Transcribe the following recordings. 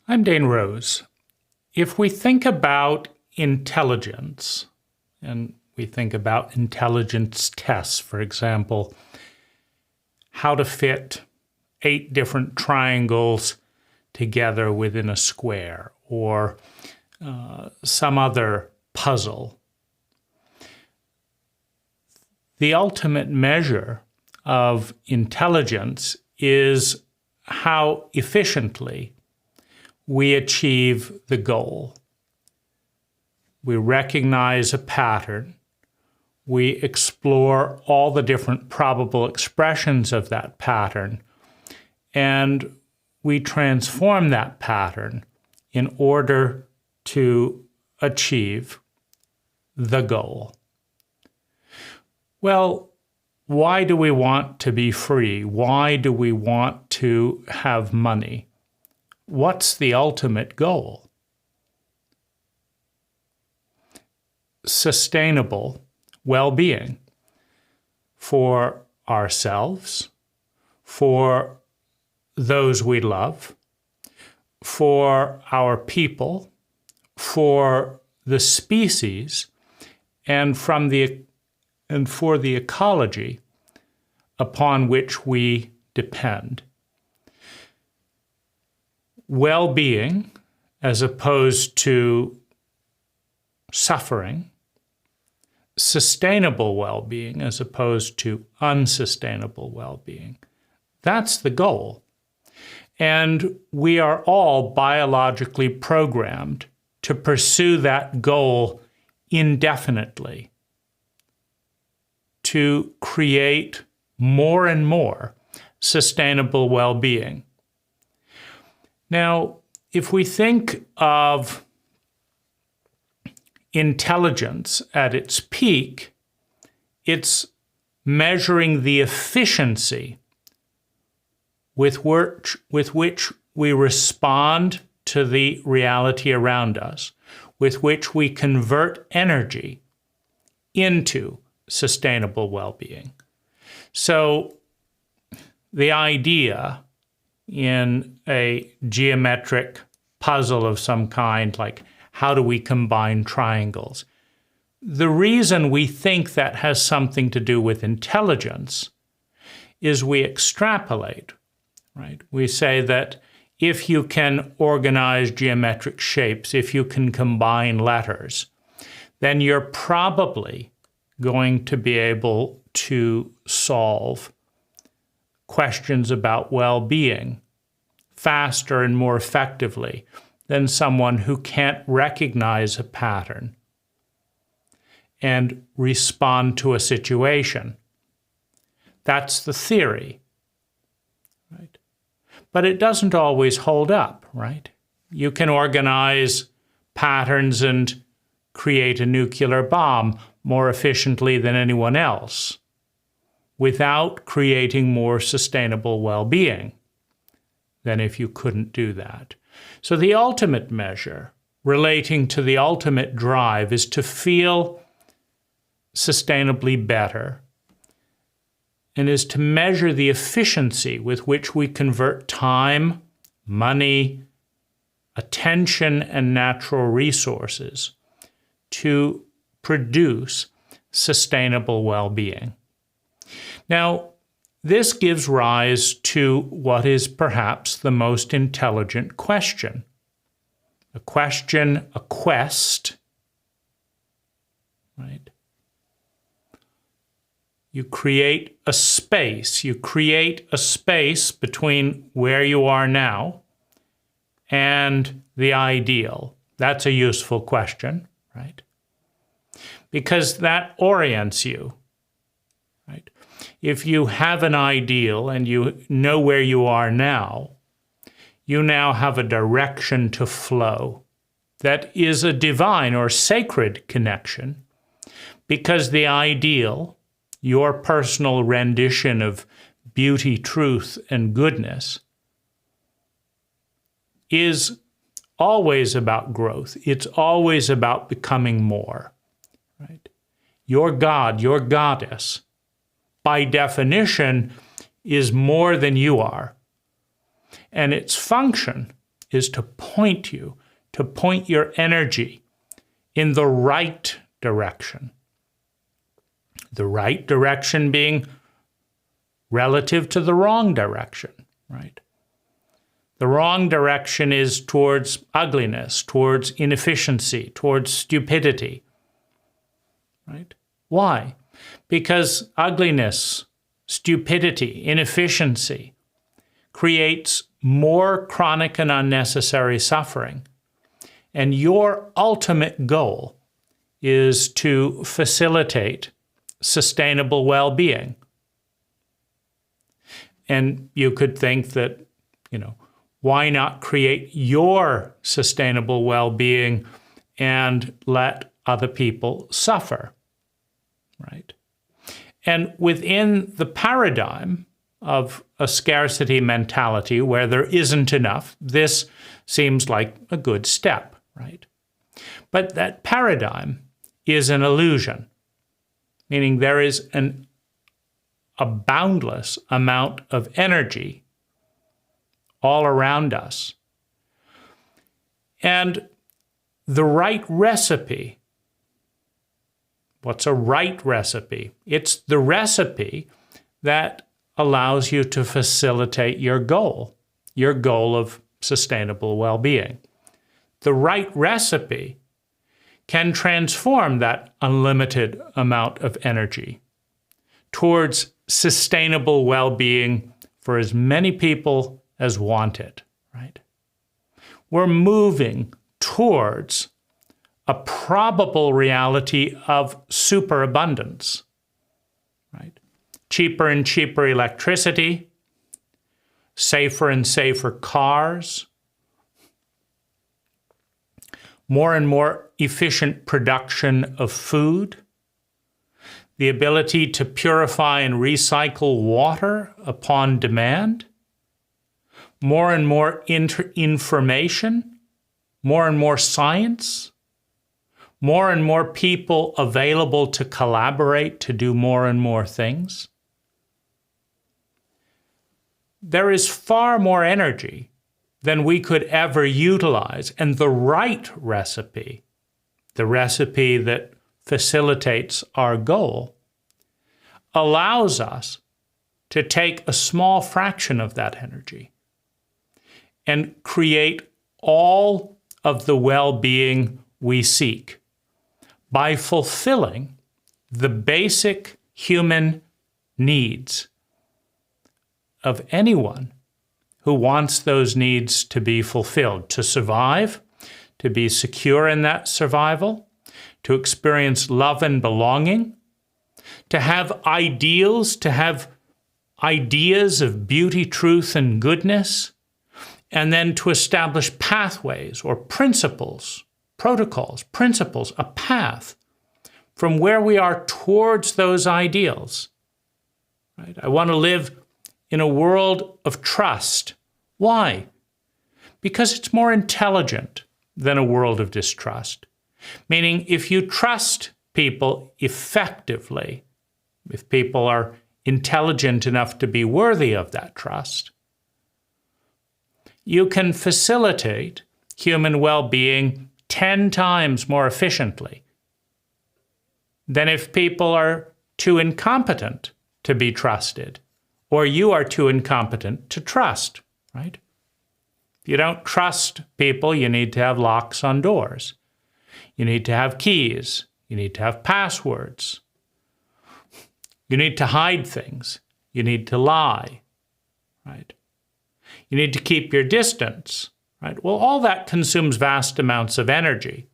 I'm Dane Rose. If we think about intelligence, and we think about intelligence tests, for example, how to fit 8 different triangles together within a square, or some other puzzle. The ultimate measure of intelligence is how efficiently we achieve the goal. We recognize a pattern. We explore all the different probable expressions of that pattern, and we transform that pattern in order to achieve the goal. Well, why do we want to be free? Why do we want to have money? What's the ultimate goal? Sustainable well-being for ourselves, for those we love, for our people, for the species, and for the ecology upon which we depend. Well-being, as opposed to suffering, sustainable well-being as opposed to unsustainable well-being. That's the goal. And we are all biologically programmed to pursue that goal indefinitely, to create more and more sustainable well-being. Now, if we think of intelligence at its peak, it's measuring the efficiency with which we respond to the reality around us, with which we convert energy into sustainable well-being. So the idea in a geometric puzzle of some kind, like how do we combine triangles? The reason we think that has something to do with intelligence is we extrapolate, right? We say that if you can organize geometric shapes, if you can combine letters, then you're probably going to be able to solve questions about well-being faster and more effectively than someone who can't recognize a pattern and respond to a situation. That's the theory, right? But it doesn't always hold up, right? You can organize patterns and create a nuclear bomb more efficiently than anyone else without creating more sustainable well-being than if you couldn't do that. So the ultimate measure relating to the ultimate drive is to feel sustainably better, and is to measure the efficiency with which we convert time, money, attention, and natural resources to produce sustainable well-being. Now, this gives rise to what is perhaps the most intelligent question. A quest, right? You create a space. You create a space between where you are now and the ideal. That's a useful question, right? Because that orients you, right? If you have an ideal and you know where you are now, you now have a direction to flow that is a divine or sacred connection, because the ideal, your personal rendition of beauty, truth, and goodness, is always about growth. It's always about becoming more, right? Your God, your goddess, by definition, is more than you are. And its function is to point your energy in the right direction. The right direction being relative to the wrong direction, right? The wrong direction is towards ugliness, towards inefficiency, towards stupidity, right? Why? Because ugliness, stupidity, inefficiency creates more chronic and unnecessary suffering. And your ultimate goal is to facilitate sustainable well-being. And you could think that, why not create your sustainable well-being and let other people suffer, right? And within the paradigm of a scarcity mentality where there isn't enough, this seems like a good step, right? But that paradigm is an illusion, meaning there is a boundless amount of energy all around us. And the right recipe, what's a right recipe? It's the recipe that allows you to facilitate your goal of sustainable well-being. The right recipe can transform that unlimited amount of energy towards sustainable well-being for as many people as want it, right? We're moving towards a probable reality of superabundance, right? Cheaper and cheaper electricity, safer and safer cars, more and more efficient production of food, the ability to purify and recycle water upon demand, more and more information, more and more science, more and more people available to collaborate to do more and more things. There is far more energy than we could ever utilize, and the right recipe, the recipe that facilitates our goal, allows us to take a small fraction of that energy and create all of the well-being we seek by fulfilling the basic human needs of anyone who wants those needs to be fulfilled, to survive, to be secure in that survival, to experience love and belonging, to have ideals, to have ideas of beauty, truth, and goodness, and then to establish pathways or principles, protocols, principles, a path from where we are towards those ideals. Right? I want to live in a world of trust. Why? Because it's more intelligent than a world of distrust. Meaning, if you trust people effectively, if people are intelligent enough to be worthy of that trust, you can facilitate human well-being 10 times more efficiently than if people are too incompetent to be trusted, or you are too incompetent to trust, right? If you don't trust people, you need to have locks on doors. You need to have keys. You need to have passwords. You need to hide things. You need to lie, right? You need to keep your distance, right? Well, all that consumes vast amounts of energy.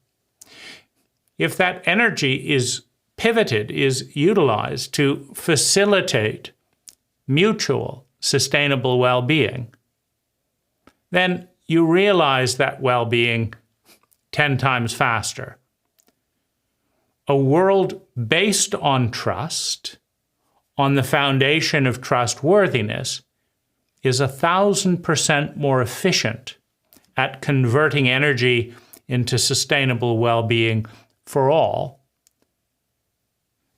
If that energy is pivoted, is utilized to facilitate mutual sustainable well-being, then you realize that well-being 10 times faster. A world based on trust, on the foundation of trustworthiness, is 1,000% more efficient at converting energy into sustainable well-being for all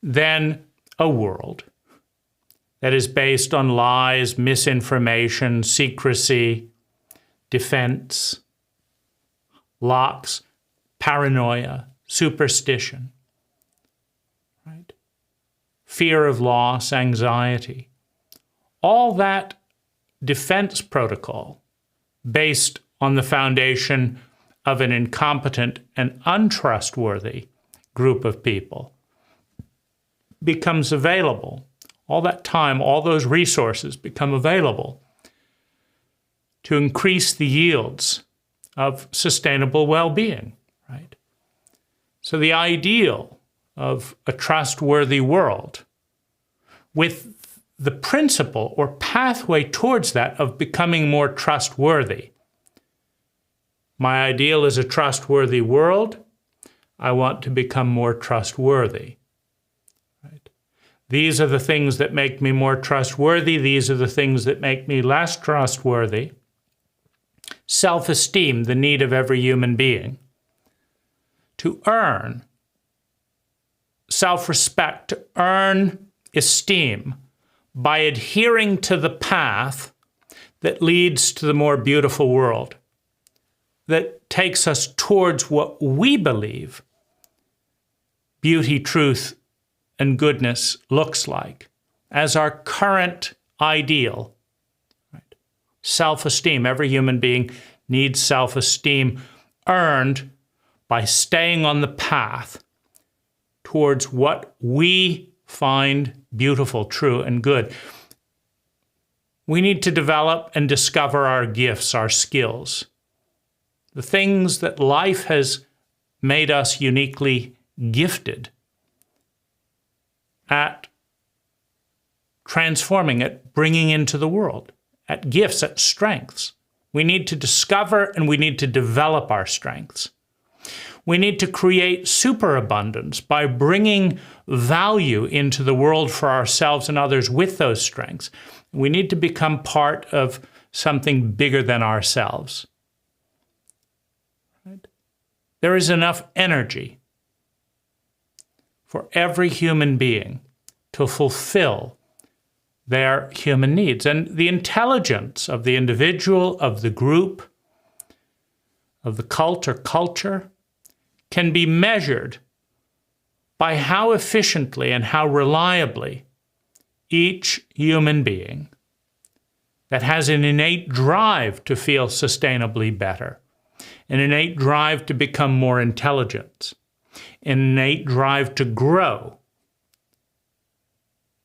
than a world that is based on lies, misinformation, secrecy, defense, locks paranoia, superstition, right? Fear of loss, anxiety. All that defense protocol based on the foundation of an incompetent and untrustworthy group of people becomes available. All that time, all those resources become available to increase the yields of sustainable well-being, right? So the ideal of a trustworthy world with the principle or pathway towards that of becoming more trustworthy. My ideal is a trustworthy world. I want to become more trustworthy. Right? These are the things that make me more trustworthy. These are the things that make me less trustworthy. Self-esteem, the need of every human being. To earn self-respect, to earn esteem by adhering to the path that leads to the more beautiful world, that takes us towards what we believe beauty, truth, and goodness looks like as our current ideal. Right? Self-esteem. Every human being needs self-esteem earned by staying on the path towards what we find beautiful, true, and good. We need to develop and discover our gifts, our skills, the things that life has made us uniquely gifted at transforming, at bringing into the world, at gifts, at strengths. We need to discover and we need to develop our strengths. We need to create superabundance by bringing value into the world for ourselves and others with those strengths. We need to become part of something bigger than ourselves. Right? There is enough energy for every human being to fulfill their human needs. And the intelligence of the individual, of the group, of the cult or culture, can be measured by how efficiently and how reliably each human being that has an innate drive to feel sustainably better, an innate drive to become more intelligent, an innate drive to grow,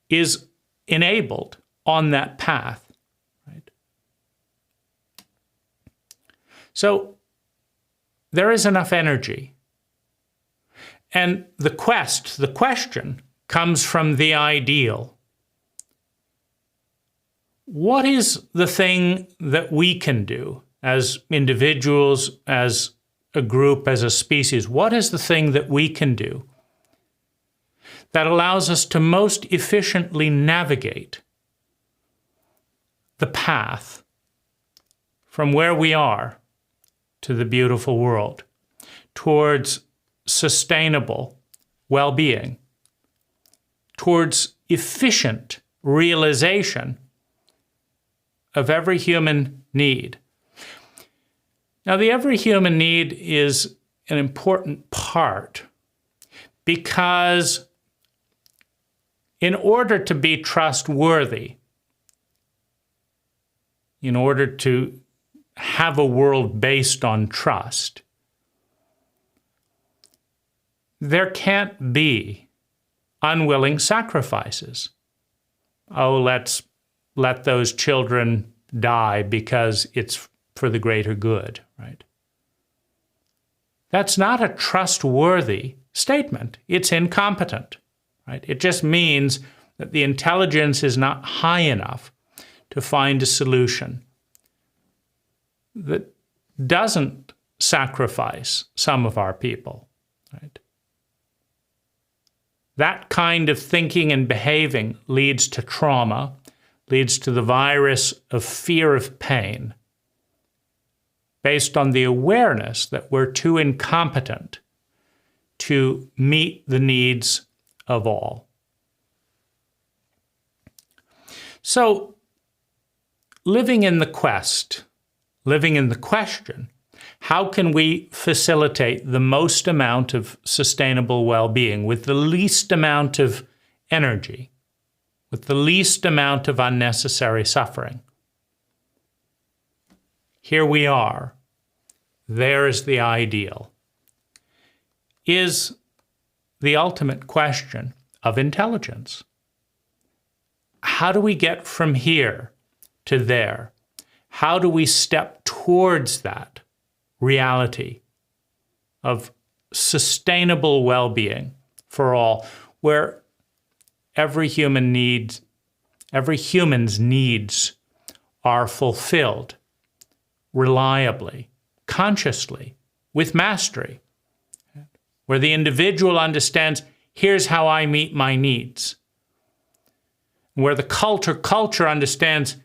is enabled on that path. Right? So there is enough energy. And the question comes from the ideal. What is the thing that we can do as individuals, as a group, as a species? What is the thing that we can do that allows us to most efficiently navigate the path from where we are to the beautiful world, towards sustainable well-being, towards efficient realization of every human need? Now, the every human need is an important part because in order to be trustworthy, in order to have a world based on trust, there can't be unwilling sacrifices. Oh, let's let those children die because it's for the greater good, right? That's not a trustworthy statement. It's incompetent, right? It just means that the intelligence is not high enough to find a solution that doesn't sacrifice some of our people, right? That kind of thinking and behaving leads to trauma, leads to the virus of fear of pain, based on the awareness that we're too incompetent to meet the needs of all. So, living in the quest, living in the question, How can we facilitate the most amount of sustainable well-being with the least amount of energy, with the least amount of unnecessary suffering? Here we are. There is the ideal. Is the ultimate question of intelligence. How do we get from here to there? How do we step towards that reality of sustainable well-being for all, where every human's needs are fulfilled reliably, consciously, with mastery, where the individual understands, here's how I meet my needs, where the culture understands,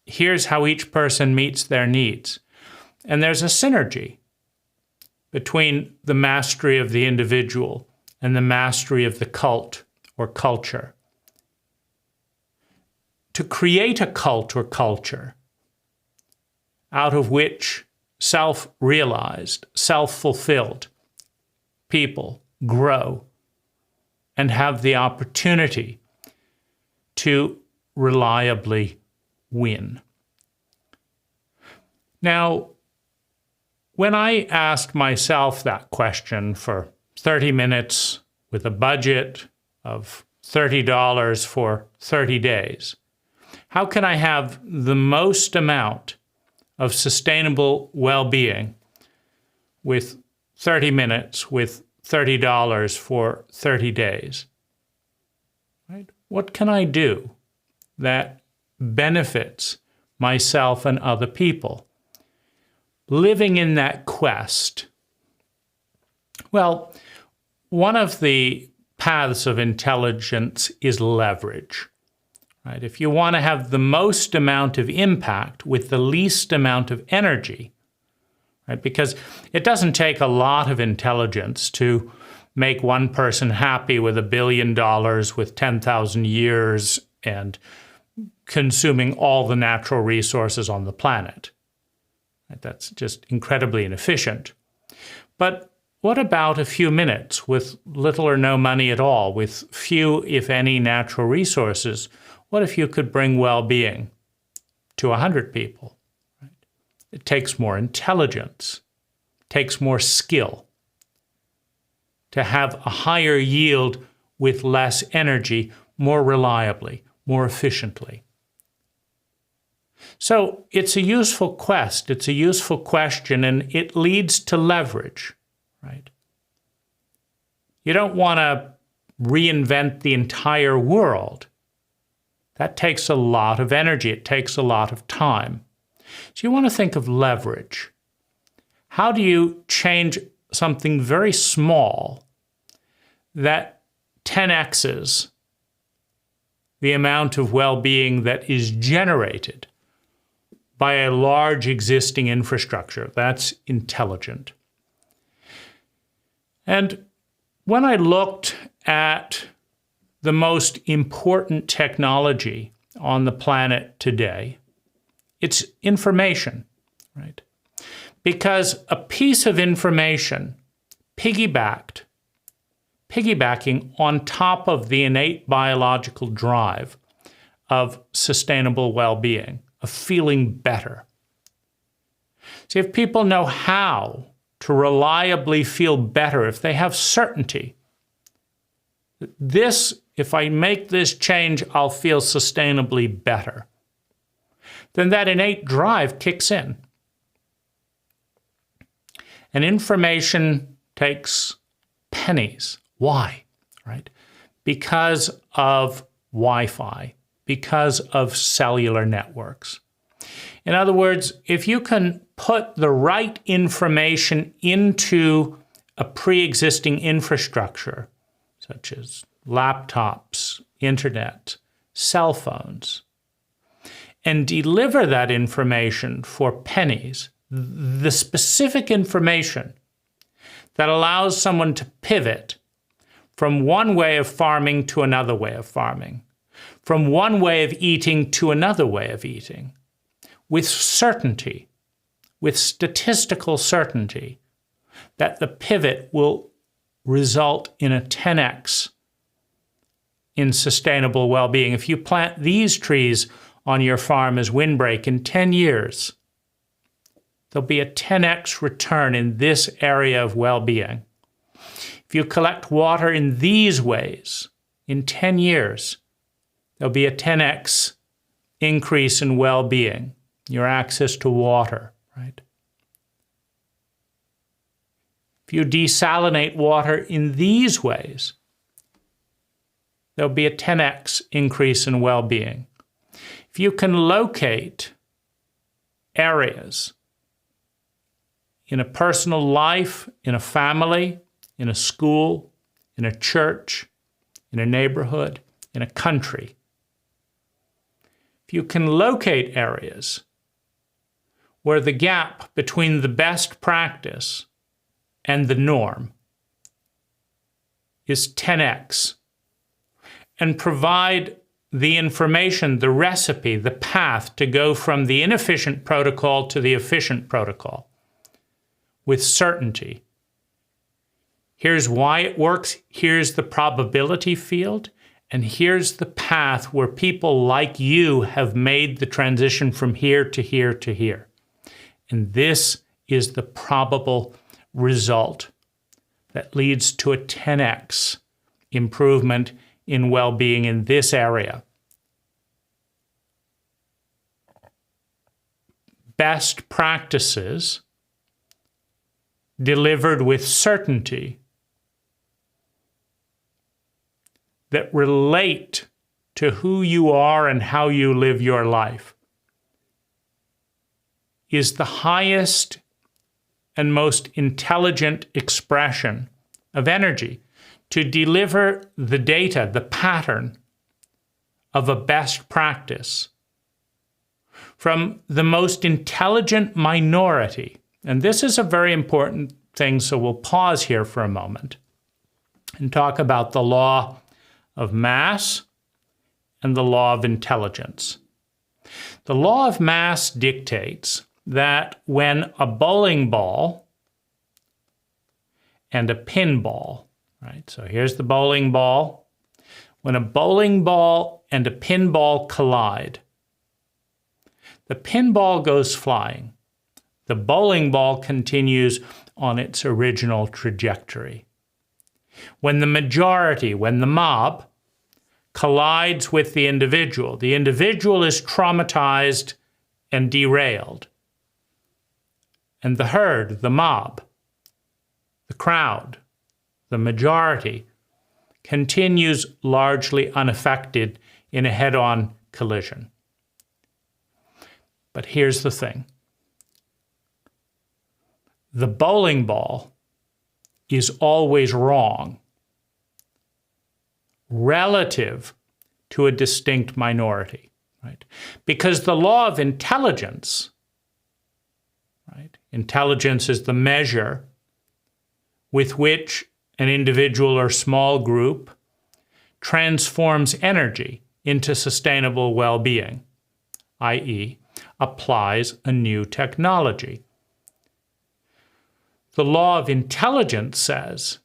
here's how each person meets their needs. And there's a synergy between the mastery of the individual and the mastery of the cult or culture. To create a cult or culture out of which self-realized, self-fulfilled people grow and have the opportunity to reliably win. Now, when I asked myself that question for 30 minutes with a budget of $30 for 30 days, how can I have the most amount of sustainable well-being with 30 minutes with $30 for 30 days? Right? What can I do that benefits myself and other people? Living in that quest. Well, one of the paths of intelligence is leverage. Right? If you want to have the most amount of impact with the least amount of energy, right? Because it doesn't take a lot of intelligence to make one person happy with $1 billion with 10,000 years and consuming all the natural resources on the planet. Right? That's just incredibly inefficient. But what about a few minutes with little or no money at all, with few, if any, natural resources? What if you could bring well-being to 100 people? Right? It takes more intelligence, takes more skill to have a higher yield with less energy, more reliably, more efficiently. So it's a useful quest, it's a useful question, and it leads to leverage, right? You don't want to reinvent the entire world. That takes a lot of energy. It takes a lot of time. So you want to think of leverage. How do you change something very small that 10x's the amount of well-being that is generated by a large existing infrastructure? That's intelligent. And when I looked at the most important technology on the planet today, it's information, right? Because a piece of information piggybacking on top of the innate biological drive of sustainable well-being, of feeling better. See, if people know how to reliably feel better, if they have certainty, if I make this change, I'll feel sustainably better, then that innate drive kicks in. And information takes pennies. Why? Right? Because of Wi-Fi, because of cellular networks. In other words, if you can put the right information into a pre-existing infrastructure, such as laptops, internet, cell phones, and deliver that information for pennies, the specific information that allows someone to pivot from one way of farming to another way of farming, from one way of eating to another way of eating, with certainty, with statistical certainty that the pivot will result in a 10x in sustainable well-being. If you plant these trees on your farm as windbreak in 10 years, there'll be a 10x return in this area of well-being. If you collect water in these ways, in 10 years, there'll be a 10x increase in well-being, your access to water, right? If you desalinate water in these ways, there'll be a 10x increase in well-being. If you can locate areas in a personal life, in a family, in a school, in a church, in a neighborhood, in a country, if you can locate areas where the gap between the best practice and the norm is 10x, and provide the information, the recipe, the path to go from the inefficient protocol to the efficient protocol with certainty. Here's why it works, here's the probability field, and here's the path where people like you have made the transition from here to here to here. And this is the probable result that leads to a 10x improvement in well-being in this area. Best practices delivered with certainty that relate to who you are and how you live your life is the highest and most intelligent expression of energy. To deliver the data, the pattern of a best practice from the most intelligent minority. And this is a very important thing, so we'll pause here for a moment and talk about the law of mass and the law of intelligence. The law of mass dictates that when a bowling ball and a pinball, right? So here's the bowling ball. When a bowling ball and a pinball collide, the pinball goes flying. The bowling ball continues on its original trajectory. When the majority, when the mob, collides with the individual is traumatized and derailed. And the herd, the mob, the crowd, the majority, continues largely unaffected in a head-on collision. But here's the thing. The bowling ball is always wrong relative to a distinct minority, right? Because the law of intelligence, right? Intelligence is the measure with which an individual or small group transforms energy into sustainable well-being, i.e., applies a new technology. The law of intelligence says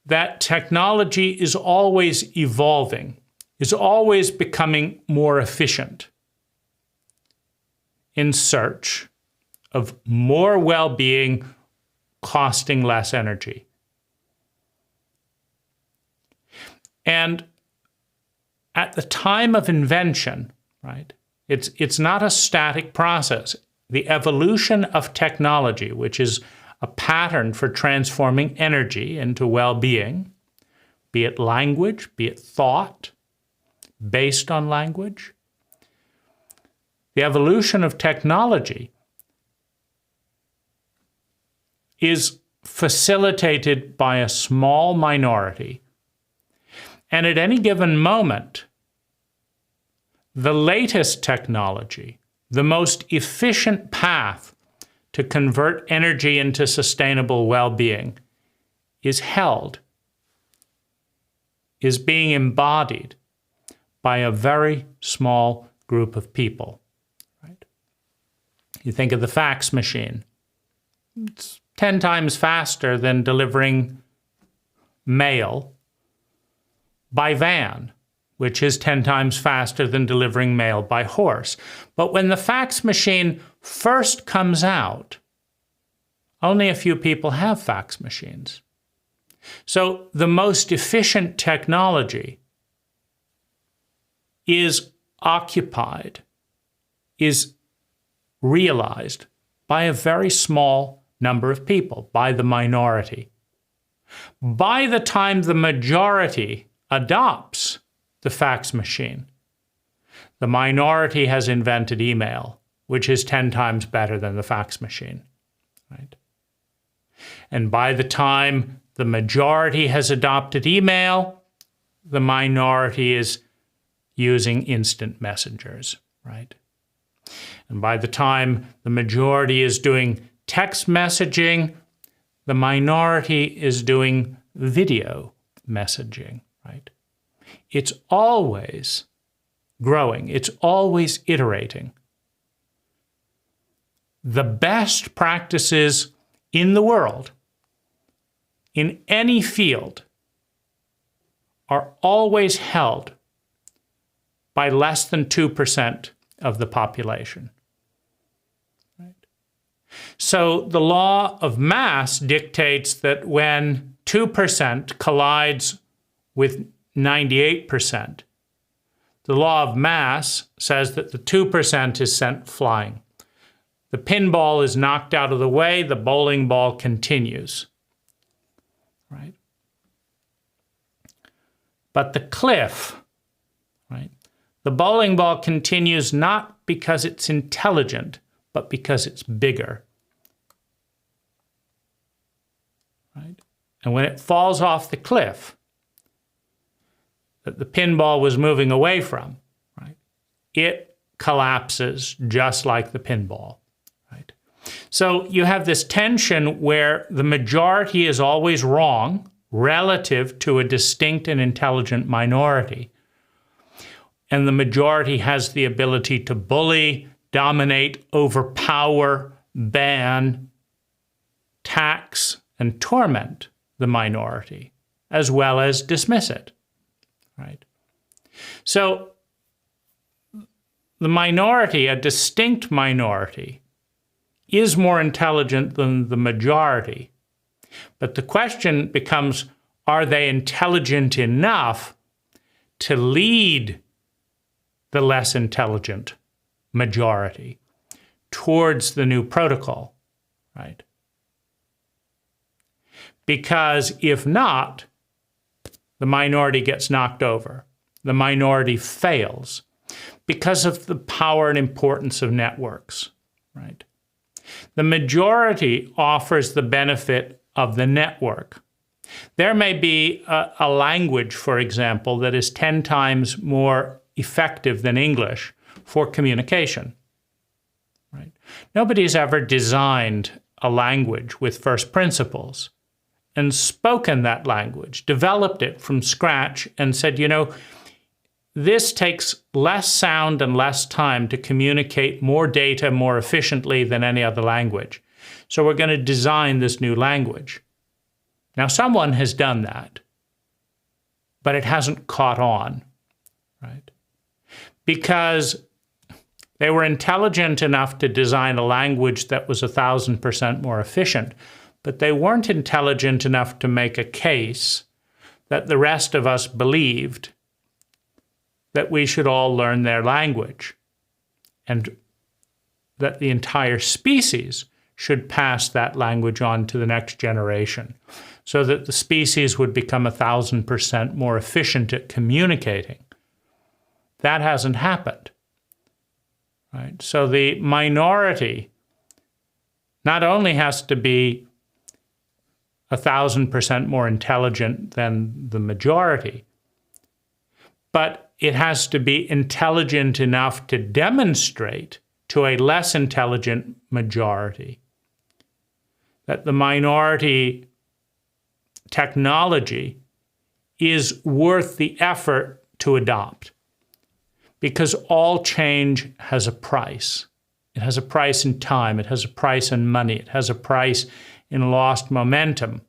that technology is always evolving, is always becoming more efficient in search of more well-being, costing less energy. And at the time of invention, right, it's not a static process. The evolution of technology, which is a pattern for transforming energy into well-being, be it language, be it thought, based on language. The evolution of technology is facilitated by a small minority. And at any given moment, the latest technology, the most efficient path to convert energy into sustainable well-being is held, is being embodied by a very small group of people. Right? You think of the fax machine. It's 10 times faster than delivering mail by van, which is 10 times faster than delivering mail by horse. But when the fax machine first comes out, only a few people have fax machines. So the most efficient technology is occupied, is realized by a very small number of people, by the minority. By the time the majority adopts the fax machine, the minority has invented email, which is 10 times better than the fax machine, right? And by the time the majority has adopted email, the minority is using instant messengers, right? And by the time the majority is doing text messaging, the minority is doing video messaging, right? It's always growing. It's always iterating. The best practices in the world, in any field, are always held by less than 2% of the population. Right? So the law of mass dictates that when 2% collides with 98%, the law of mass says that the 2% is sent flying. The pinball is knocked out of the way, the bowling ball continues. Right? But the cliff, right? The bowling ball continues not because it's intelligent, but because it's bigger. Right? And when it falls off the cliff that the pinball was moving away from, right, it collapses just like the pinball. Right? So you have this tension where the majority is always wrong relative to a distinct and intelligent minority. And the majority has the ability to bully, dominate, overpower, ban, tax, and torment the minority, as well as dismiss it. Right? So the minority, a distinct minority, is more intelligent than the majority. But the question becomes, are they intelligent enough to lead the less intelligent majority towards the new protocol, right? Because if not, the minority gets knocked over. The minority fails because of the power and importance of networks, right? The majority offers the benefit of the network. There may be a language, for example, that is 10 times more effective than English for communication. Right? Nobody's ever designed a language with first principles and spoken that language, developed it from scratch and said, you know, this takes less sound and less time to communicate more data more efficiently than any other language. So we're going to design this new language. Now, someone has done that, but it hasn't caught on, right? Because they were intelligent enough to design a language that was 1,000% more efficient, but they weren't intelligent enough to make a case that the rest of us believed that we should all learn their language and that the entire species should pass that language on to the next generation so that the species would become 1,000% more efficient at communicating. That hasn't happened. Right? So the minority not only has to be 1,000% more intelligent than the majority, but it has to be intelligent enough to demonstrate to a less intelligent majority that the minority technology is worth the effort to adopt. Because all change has a price, It has a price in time. It has a price in money. It has a price in lost momentum.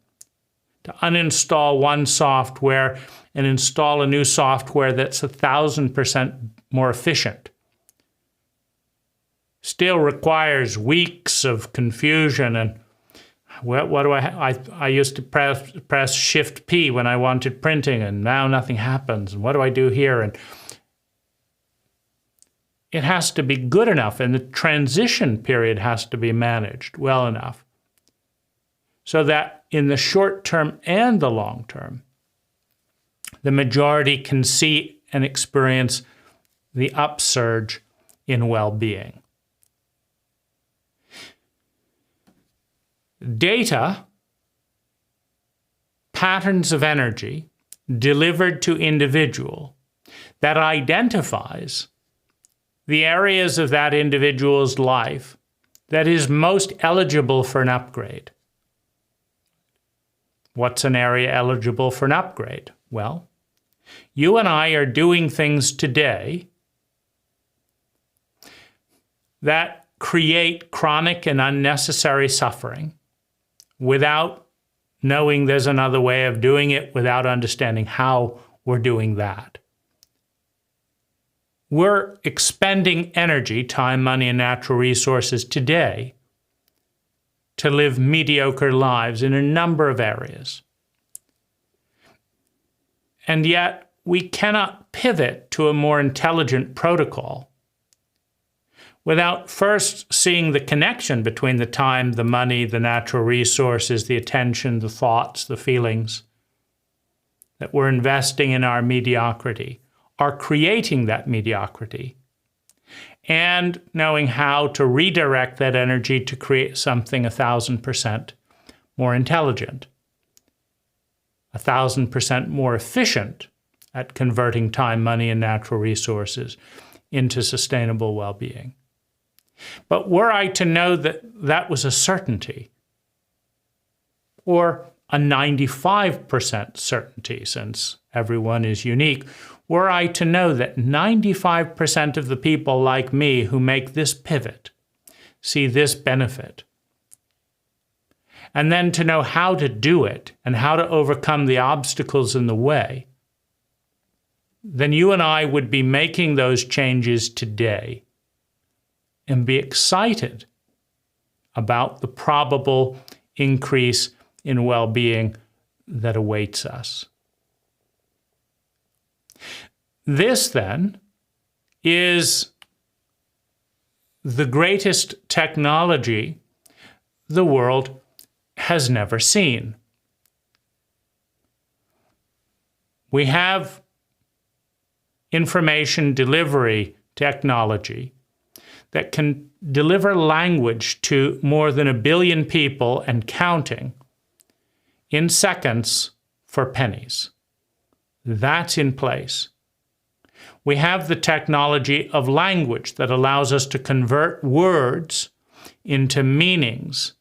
To uninstall one software and install a new software that's 1,000% more efficient still requires weeks of confusion. And what do I used to press Shift P when I wanted printing, and now nothing happens. And what do I do here? And it has to be good enough, and the transition period has to be managed well enough so that in the short term and the long term, the majority can see and experience the upsurge in well-being. Data, patterns of energy delivered to individual that identifies the areas of that individual's life that is most eligible for an upgrade. What's an area eligible for an upgrade? Well, you and I are doing things today that create chronic and unnecessary suffering without knowing there's another way of doing it, without understanding how we're doing that. We're expending energy, time, money, and natural resources today to live mediocre lives in a number of areas. And yet, we cannot pivot to a more intelligent protocol without first seeing the connection between the time, the money, the natural resources, the attention, the thoughts, the feelings that we're investing in our mediocrity, are creating that mediocrity, and knowing how to redirect that energy to create something 1,000% more intelligent, 1,000% more efficient at converting time, money, and natural resources into sustainable well-being. But were I to know that that was a certainty, or a 95% certainty, since everyone is unique, were I to know that 95% of the people like me who make this pivot see this benefit, and then to know how to do it and how to overcome the obstacles in the way, then you and I would be making those changes today and be excited about the probable increase in well-being that awaits us. This, then, is the greatest technology the world has never seen. We have information delivery technology that can deliver language to more than 1 billion people and counting in seconds for pennies. That's in place. We have the technology of language that allows us to convert words into meanings,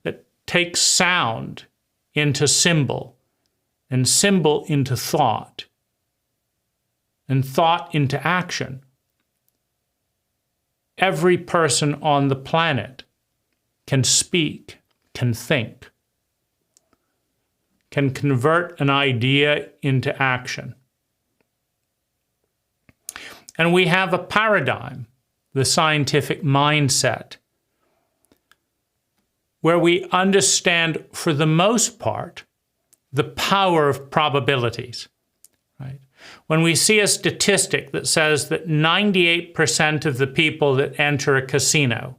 that takes sound into symbol, and symbol into thought, and thought into action. Every person on the planet can speak, can think, can convert an idea into action. And we have a paradigm, the scientific mindset, where we understand, for the most part, the power of probabilities. Right? When we see a statistic that says that 98% of the people that enter a casino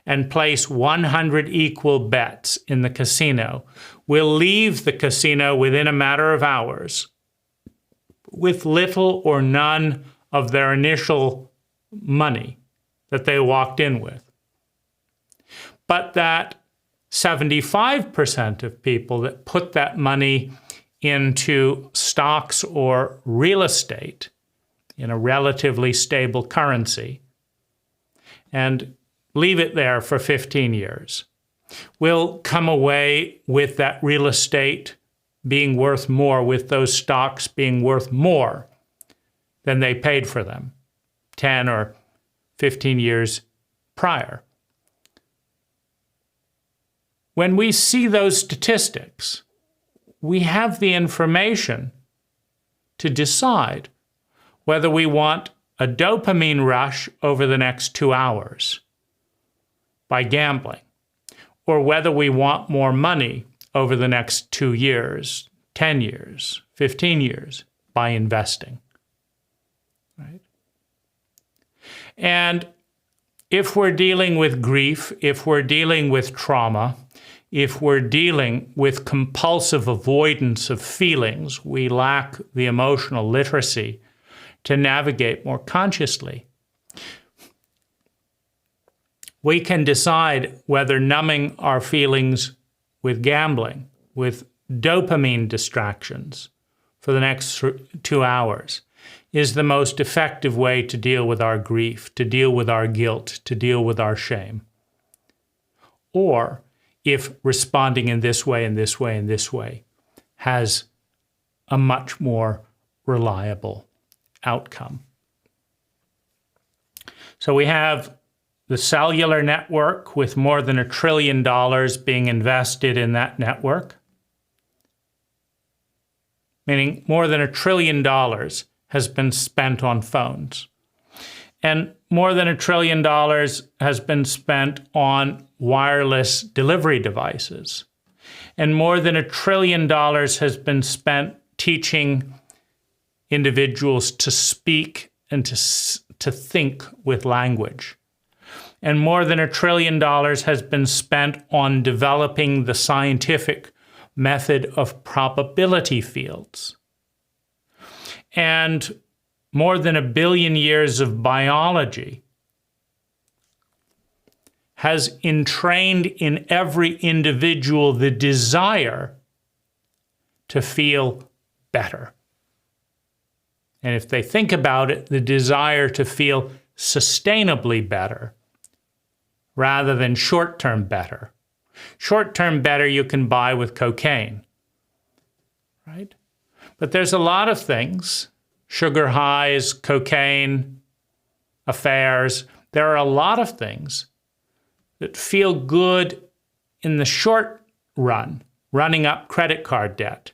and place 100 equal bets in the casino will leave the casino within a matter of hours with little or none of their initial money that they walked in with. But that 75% of people that put that money into stocks or real estate in a relatively stable currency and leave it there for 15 years will come away with that real estate being worth more, with those stocks being worth more than they paid for them 10 or 15 years prior. When we see those statistics, we have the information to decide whether we want a dopamine rush over the next 2 hours by gambling, or whether we want more money over the next 2 years, 10 years, 15 years by investing. Right? And if we're dealing with grief, if we're dealing with trauma, if we're dealing with compulsive avoidance of feelings, we lack the emotional literacy to navigate more consciously. We can decide whether numbing our feelings with gambling, with dopamine distractions for the next 2 hours, is the most effective way to deal with our grief, to deal with our guilt, to deal with our shame. Or if responding in this way, and this way, and this way has a much more reliable outcome. So we have the cellular network with more than $1 trillion being invested in that network, meaning more than $1 trillion has been spent on phones. And more than $1 trillion has been spent on wireless delivery devices. And more than $1 trillion has been spent teaching individuals to speak and to think with language. And more than $1 trillion has been spent on developing the scientific method of probability fields. And more than 1 billion years of biology has entrained in every individual the desire to feel better. And if they think about it, the desire to feel sustainably better rather than short-term better. Short-term better you can buy with cocaine, right? But there's a lot of things, sugar highs, cocaine, affairs. There are a lot of things that feel good in the short run, running up credit card debt,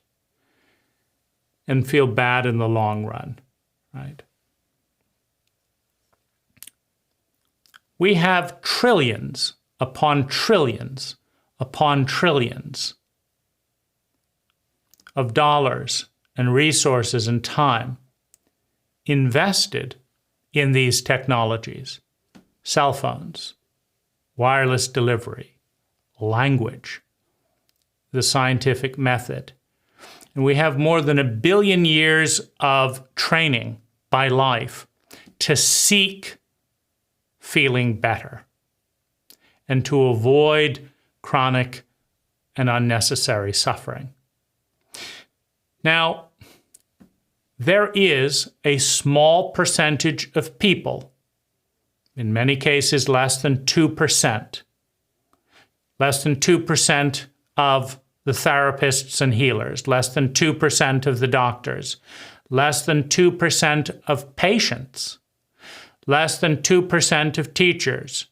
and feel bad in the long run, right? We have trillions upon trillions upon trillions of dollars and resources and time invested in these technologies, cell phones, wireless delivery, language, the scientific method. And we have more than 1 billion years of training by life to seek feeling better and to avoid chronic and unnecessary suffering. Now, there is a small percentage of people, in many cases less than 2%, less than 2% of the therapists and healers, less than 2% of the doctors, less than 2% of patients, less than 2% of teachers,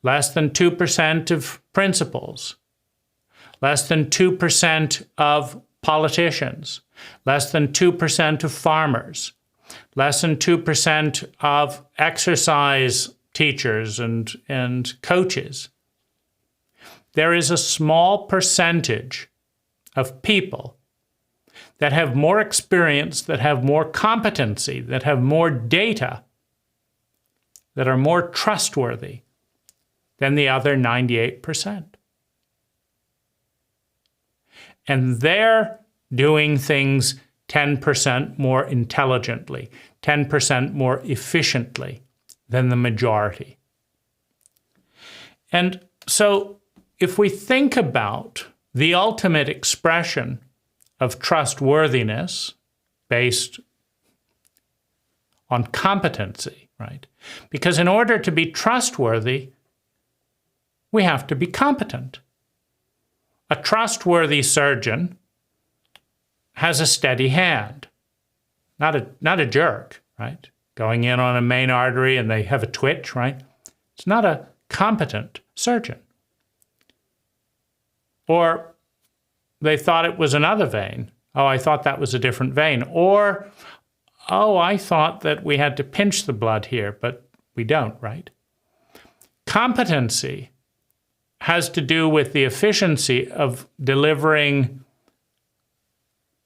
less than 2% of principals, less than 2% of politicians, less than 2% of farmers, less than 2% of exercise teachers and coaches. There is a small percentage of people that have more experience, that have more competency, that have more data, that are more trustworthy than the other 98%. And they're doing things 10% more intelligently, 10% more efficiently than the majority. And so if we think about the ultimate expression of trustworthiness based on competency, right? Because in order to be trustworthy, we have to be competent. A trustworthy surgeon has a steady hand, not a jerk, right? Going in on a main artery and they have a twitch, right? It's not competent surgeon. Or they thought it was another vein. Oh, I thought that was a different vein. Or, oh, I thought that we had to pinch the blood here, but we don't, right? Competency has to do with the efficiency of delivering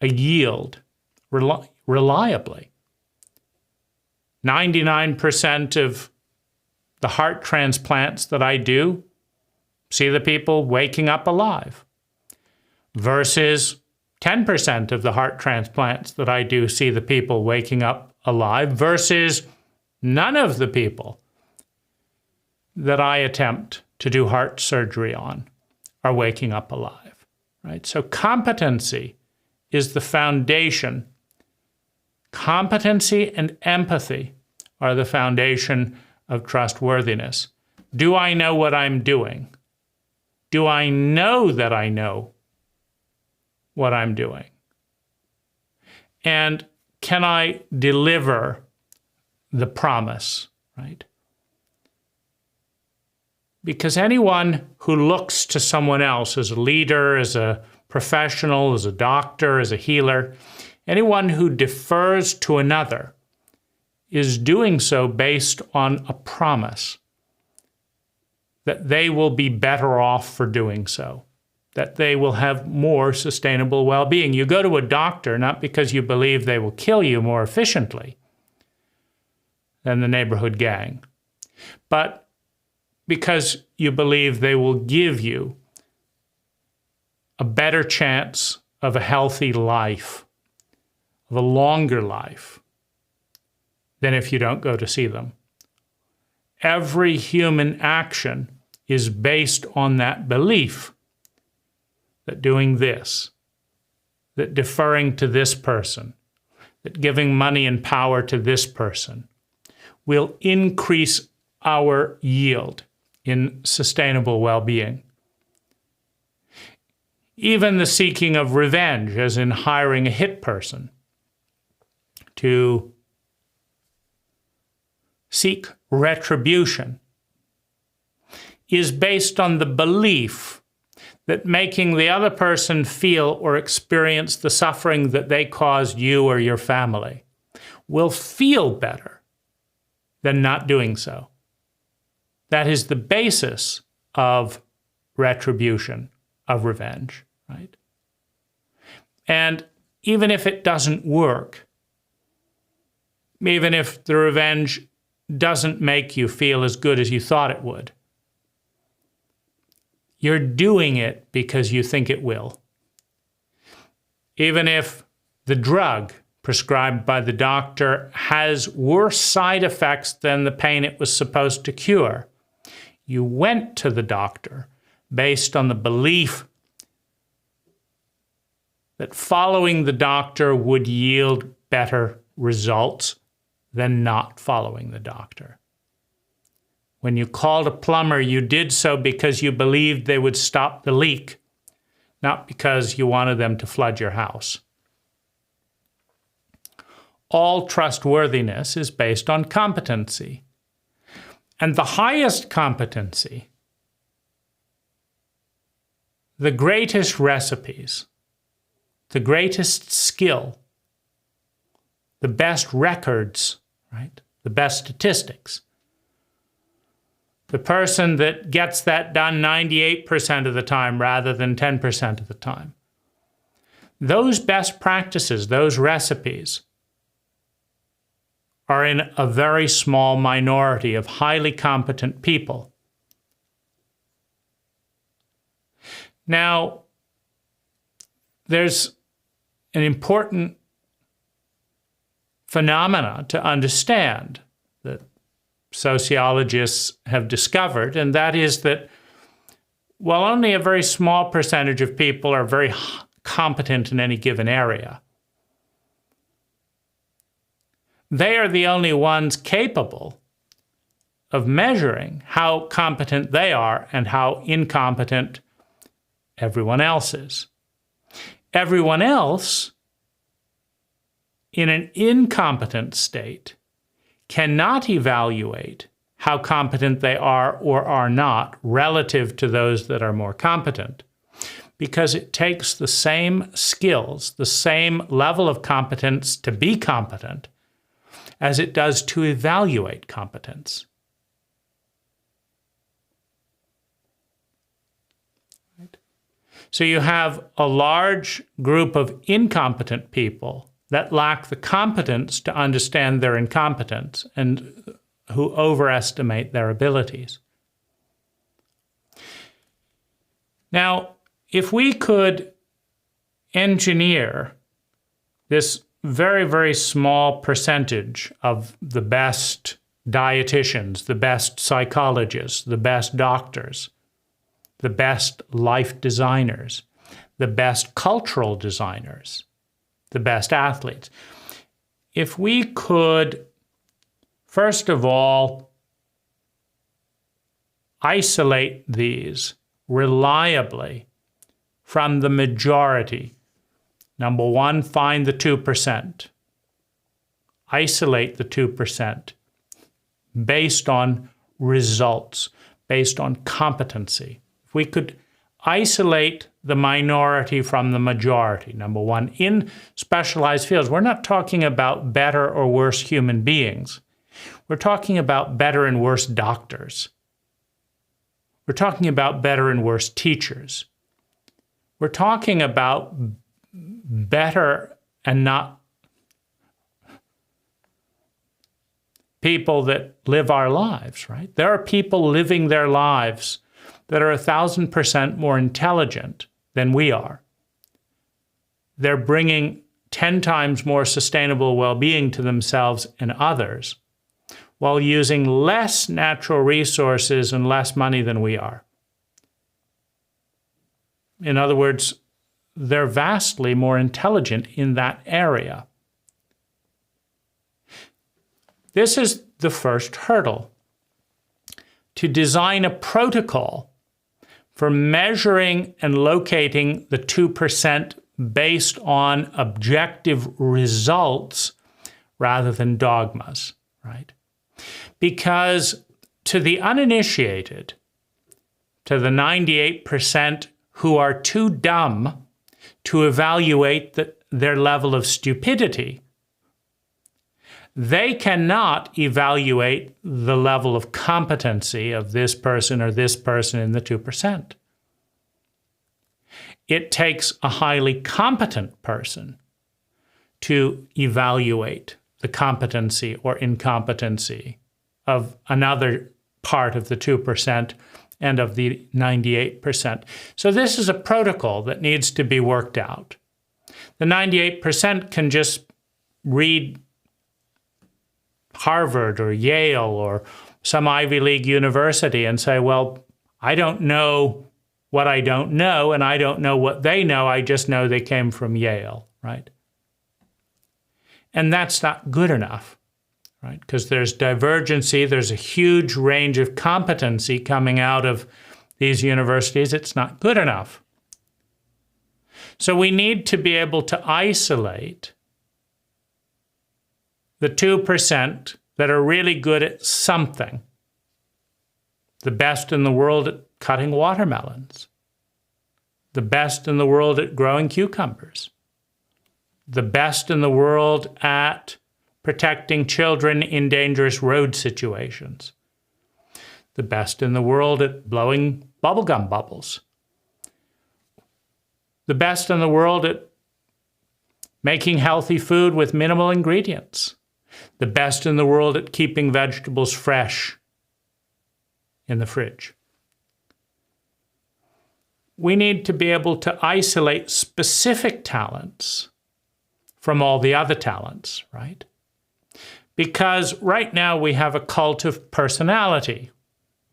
a yield reliably. 99% of the heart transplants that I do see the people waking up alive, versus 10% of the heart transplants that I do see the people waking up alive, versus none of the people that I attempt to do heart surgery on are waking up alive, right? So competency is the foundation. Competency and empathy are the foundation of trustworthiness. Do I know what I'm doing? Do I know that I know what I'm doing? And can I deliver the promise, right? Because anyone who looks to someone else as a leader, as a professional, as a doctor, as a healer, anyone who defers to another is doing so based on a promise that they will be better off for doing so, that they will have more sustainable well-being. You go to a doctor not because you believe they will kill you more efficiently than the neighborhood gang, but because you believe they will give you a better chance of a healthy life, of a longer life, than if you don't go to see them. Every human action is based on that belief that doing this, that deferring to this person, that giving money and power to this person will increase our yield in sustainable well-being. Even the seeking of revenge, as in hiring a hit person to seek retribution, is based on the belief that making the other person feel or experience the suffering that they caused you or your family will feel better than not doing so. That is the basis of retribution, of revenge, right? And even if it doesn't work, even if the revenge doesn't make you feel as good as you thought it would, you're doing it because you think it will. Even if the drug prescribed by the doctor has worse side effects than the pain it was supposed to cure, you went to the doctor based on the belief that following the doctor would yield better results than not following the doctor. When you called a plumber, you did so because you believed they would stop the leak, not because you wanted them to flood your house. All trustworthiness is based on competency. And the highest competency, the greatest recipes, the greatest skill, the best records, right? The best statistics. The person that gets that done 98% of the time rather than 10% of the time. Those best practices, those recipes, are in a very small minority of highly competent people. Now, there's an important phenomena to understand that sociologists have discovered, and that is that while only a very small percentage of people are very competent in any given area, they are the only ones capable of measuring how competent they are and how incompetent everyone else is. Everyone else, in an incompetent state, cannot evaluate how competent they are or are not relative to those that are more competent. Because it takes the same skills, the same level of competence to be competent as it does to evaluate competence. Right? So you have a large group of incompetent people that lack the competence to understand their incompetence and who overestimate their abilities. Now, if we could engineer this very, very small percentage of the best dietitians, the best psychologists, the best doctors, the best life designers, the best cultural designers, the best athletes, if we could, first of all, isolate these reliably from the majority. Number one, find the 2%. Isolate the 2% based on results, based on competency. If we could isolate the minority from the majority, number one, in specialized fields, we're not talking about better or worse human beings. We're talking about better and worse doctors. We're talking about better and worse teachers. We're talking about better and not people that live our lives, right? There are people living their lives that are 1,000% more intelligent than we are. They're bringing 10 times more sustainable well-being to themselves and others while using less natural resources and less money than we are. In other words, they're vastly more intelligent in that area. This is the first hurdle. To design a protocol for measuring and locating the 2% based on objective results rather than dogmas, right? Because to the uninitiated, to the 98% who are too dumb to evaluate their level of stupidity, they cannot evaluate the level of competency of this person or this person in the 2%. It takes a highly competent person to evaluate the competency or incompetency of another part of the 2% and of the 98%. So this is a protocol that needs to be worked out. The 98% can just read Harvard or Yale or some Ivy League university and say, well, I don't know what I don't know, and I don't know what they know, I just know they came from Yale, right? And that's not good enough, right? Because there's divergency, there's a huge range of competency coming out of these universities. It's not good enough. So we need to be able to isolate the 2% that are really good at something. The best in the world at cutting watermelons. The best in the world at growing cucumbers. The best in the world at protecting children in dangerous road situations. The best in the world at blowing bubblegum bubbles. The best in the world at making healthy food with minimal ingredients. The best in the world at keeping vegetables fresh in the fridge. We need to be able to isolate specific talents from all the other talents, right? Because right now we have a cult of personality.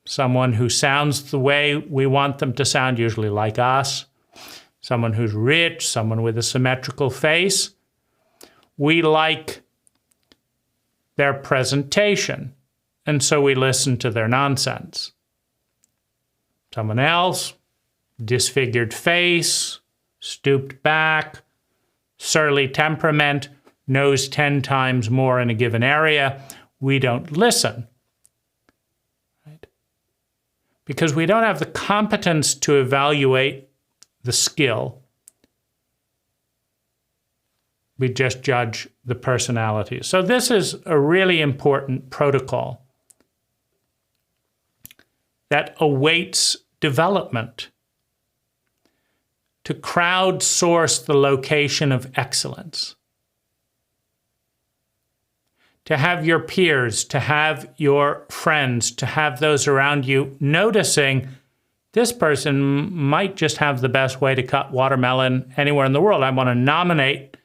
Someone who sounds the way we want them to sound, usually like us. Someone who's rich, someone with a symmetrical face. We like their presentation, and so we listen to their nonsense. Someone else, disfigured face, stooped back, surly temperament, knows 10 times more in a given area. We don't listen. because we don't have the competence to evaluate the skill. We just judge the personality. So this is a really important protocol that awaits development to crowdsource the location of excellence. To have your peers, to have your friends, to have those around you noticing this person might just have the best way to cut watermelon anywhere in the world. I want to nominate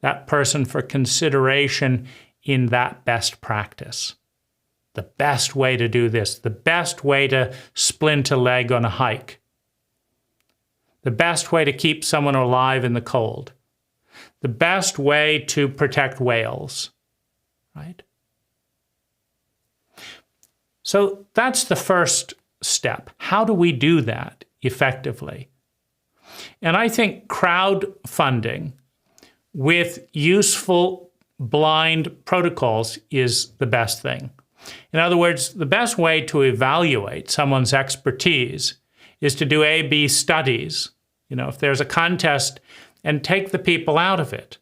that person for consideration in that best practice. The best way to do this, the best way to splint a leg on a hike, the best way to keep someone alive in the cold, the best way to protect whales, right? So that's the first step. How do we do that effectively? And I think crowdfunding with useful blind protocols is the best thing. In other words, the best way to evaluate someone's expertise is to do A/B studies. You know, if there's a contest, and take the people out of it,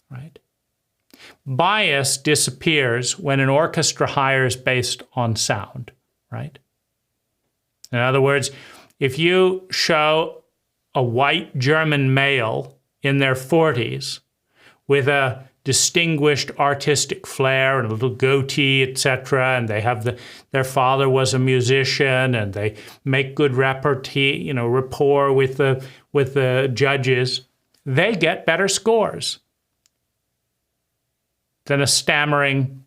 right? Bias disappears when an orchestra hires based on sound, right? In other words, if you show a white German male in their 40s with a distinguished artistic flair and a little goatee, etc., and they have their father was a musician, and they make good rapport with the judges, they get better scores than a stammering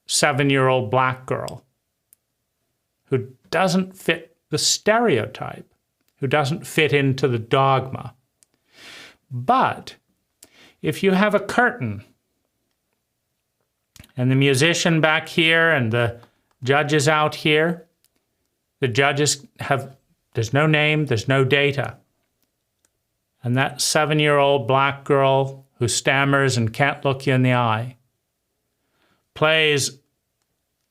7-year-old black girl who doesn't fit the stereotype, who doesn't fit into the dogma. But if you have a curtain and the musician back here and the judges out here, the judges there's no name, there's no data. And that 7-year-old black girl who stammers and can't look you in the eye plays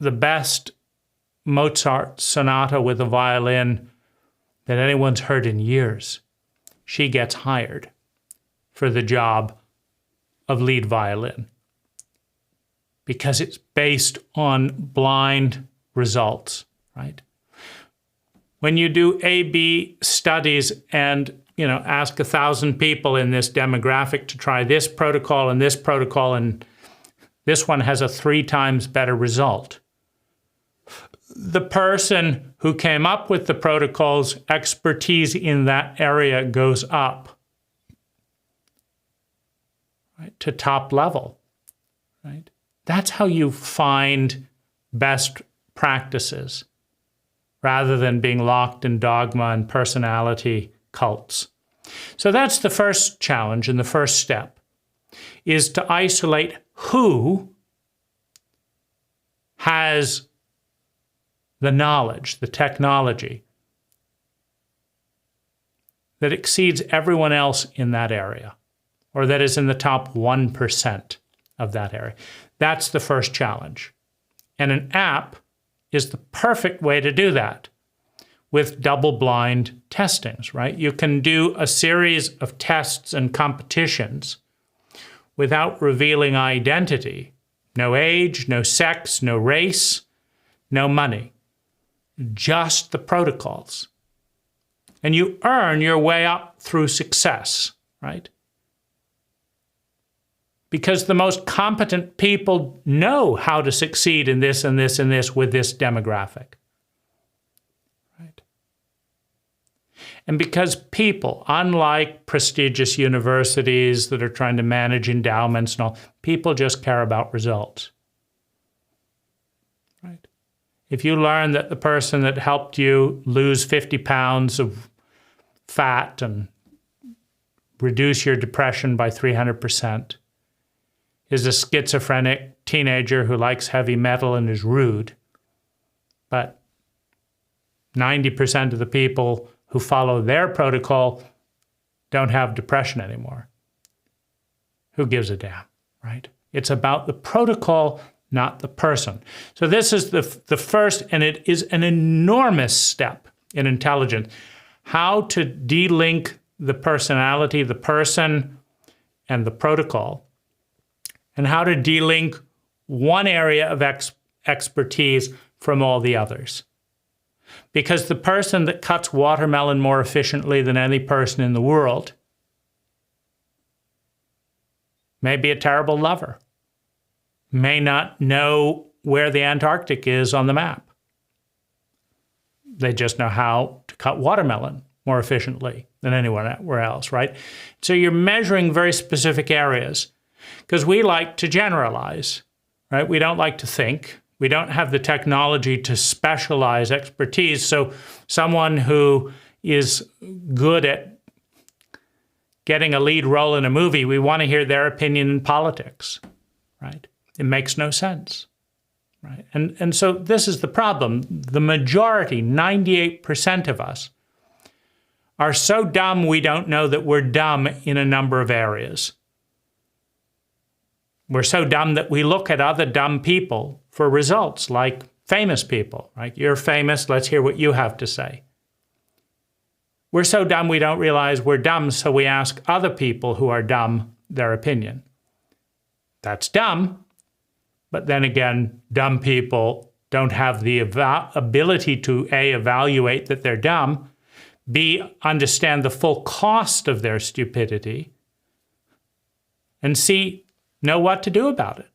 the best Mozart sonata with a violin that anyone's heard in years. She gets hired for the job of lead violin because it's based on blind results, right? When you do A/B studies and ask 1,000 people in this demographic to try this protocol, and this one has a 3 times better result. The person who came up with the protocol's expertise in that area goes up, right, to top level, right? That's how you find best practices rather than being locked in dogma and personality cults. So that's the first challenge and the first step, is to isolate who has the knowledge, the technology that exceeds everyone else in that area, or that is in the top 1% of that area. That's the first challenge. And an app is the perfect way to do that with double-blind testings, right? You can do a series of tests and competitions without revealing identity. No age, no sex, no race, no money. Just the protocols. And you earn your way up through success, right? Because the most competent people know how to succeed in this and this and this with this demographic, right? And because people, unlike prestigious universities that are trying to manage endowments and all, people just care about results, right? If you learn that the person that helped you lose 50 pounds of fat and reduce your depression by 300% is a schizophrenic teenager who likes heavy metal and is rude, but 90% of the people who follow their protocol don't have depression anymore. Who gives a damn, right? It's about the protocol, not the person. So this is the first, and it is an enormous step in intelligence. How to de-link the personality, the person, and the protocol, and how to de-link one area of expertise from all the others. Because the person that cuts watermelon more efficiently than any person in the world may be a terrible lover, may not know where the Antarctic is on the map. They just know how to cut watermelon more efficiently than anywhere else, right? So you're measuring very specific areas because we like to generalize, right? We don't like to think. We don't have the technology to specialize expertise. So someone who is good at getting a lead role in a movie, we want to hear their opinion in politics, right? It makes no sense, right? And so this is the problem. The majority, 98% of us, are so dumb we don't know that we're dumb in a number of areas. We're so dumb that we look at other dumb people for results, like famous people, right? You're famous, let's hear what you have to say. We're so dumb we don't realize we're dumb, so we ask other people who are dumb their opinion. That's dumb, but then again, dumb people don't have the ability to A, evaluate that they're dumb, B, understand the full cost of their stupidity, and C, know what to do about it.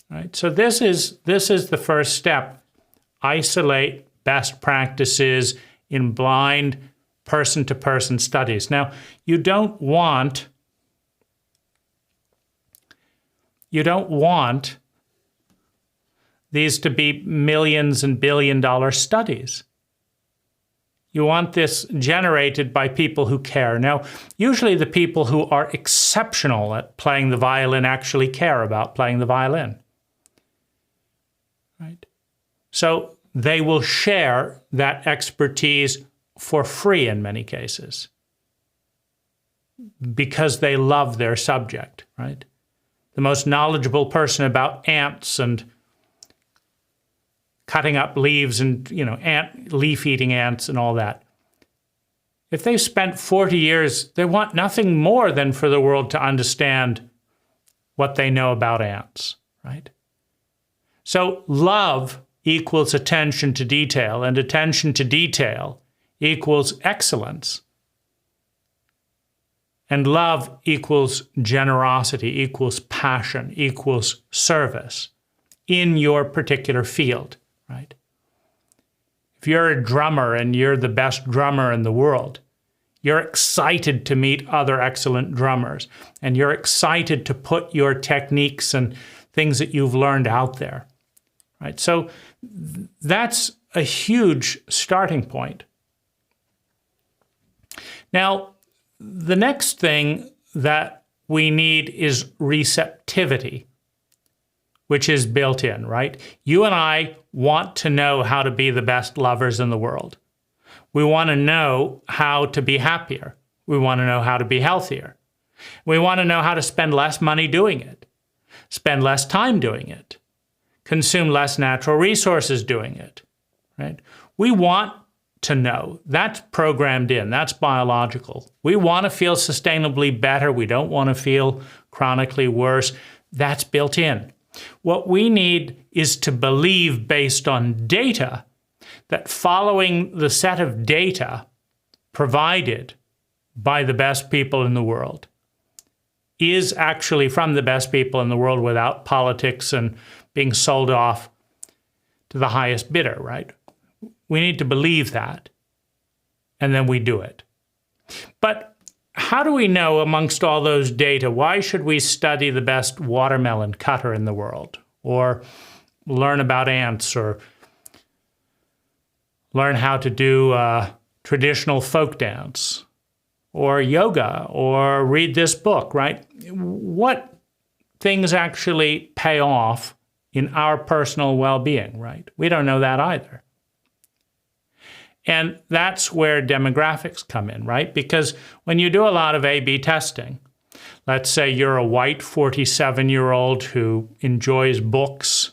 Right? So this is the first step. Isolate best practices in blind person-to-person studies. Now, you don't want these to be millions and billion-dollar studies. You want this generated by people who care. Now, usually the people who are exceptional at playing the violin actually care about playing the violin. Right? So they will share that expertise for free in many cases because they love their subject, right? The most knowledgeable person about ants and cutting up leaves and, leaf-eating ants and all that. If they've spent 40 years, they want nothing more than for the world to understand what they know about ants, right? So love equals attention to detail, and attention to detail equals excellence. And love equals generosity, equals passion, equals service in your particular field. Right? If you're a drummer and you're the best drummer in the world, you're excited to meet other excellent drummers, and you're excited to put your techniques and things that you've learned out there. Right? So that's a huge starting point. Now, the next thing that we need is receptivity, which is built in, right? You and I want to know how to be the best lovers in the world. We want to know how to be happier. We want to know how to be healthier. We want to know how to spend less money doing it, spend less time doing it, consume less natural resources doing it, right? We want to know. That's programmed in. That's biological. We want to feel sustainably better. We don't want to feel chronically worse. That's built in. What we need is to believe based on data that following the set of data provided by the best people in the world is actually from the best people in the world without politics and being sold off to the highest bidder, right? We need to believe that, and then we do it. But how do we know amongst all those data, why should we study the best watermelon cutter in the world, or learn about ants, or learn how to do traditional folk dance, or yoga, or read this book, right? What things actually pay off in our personal well-being, right? We don't know that either. And that's where demographics come in, right? Because when you do a lot of A/B testing, let's say you're a white 47-year-old who enjoys books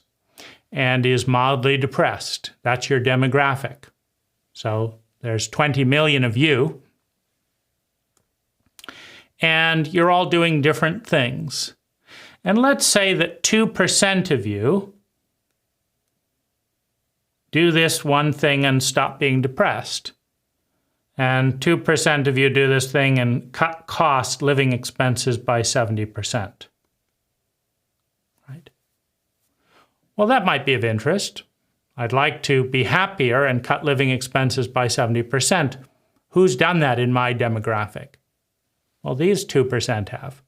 and is mildly depressed. That's your demographic. So there's 20 million of you, and you're all doing different things. And let's say that 2% of you do this one thing and stop being depressed. And 2% of you do this thing and cut cost living expenses by 70%. Right? Well, that might be of interest. I'd like to be happier and cut living expenses by 70%. Who's done that in my demographic? Well, these 2% have.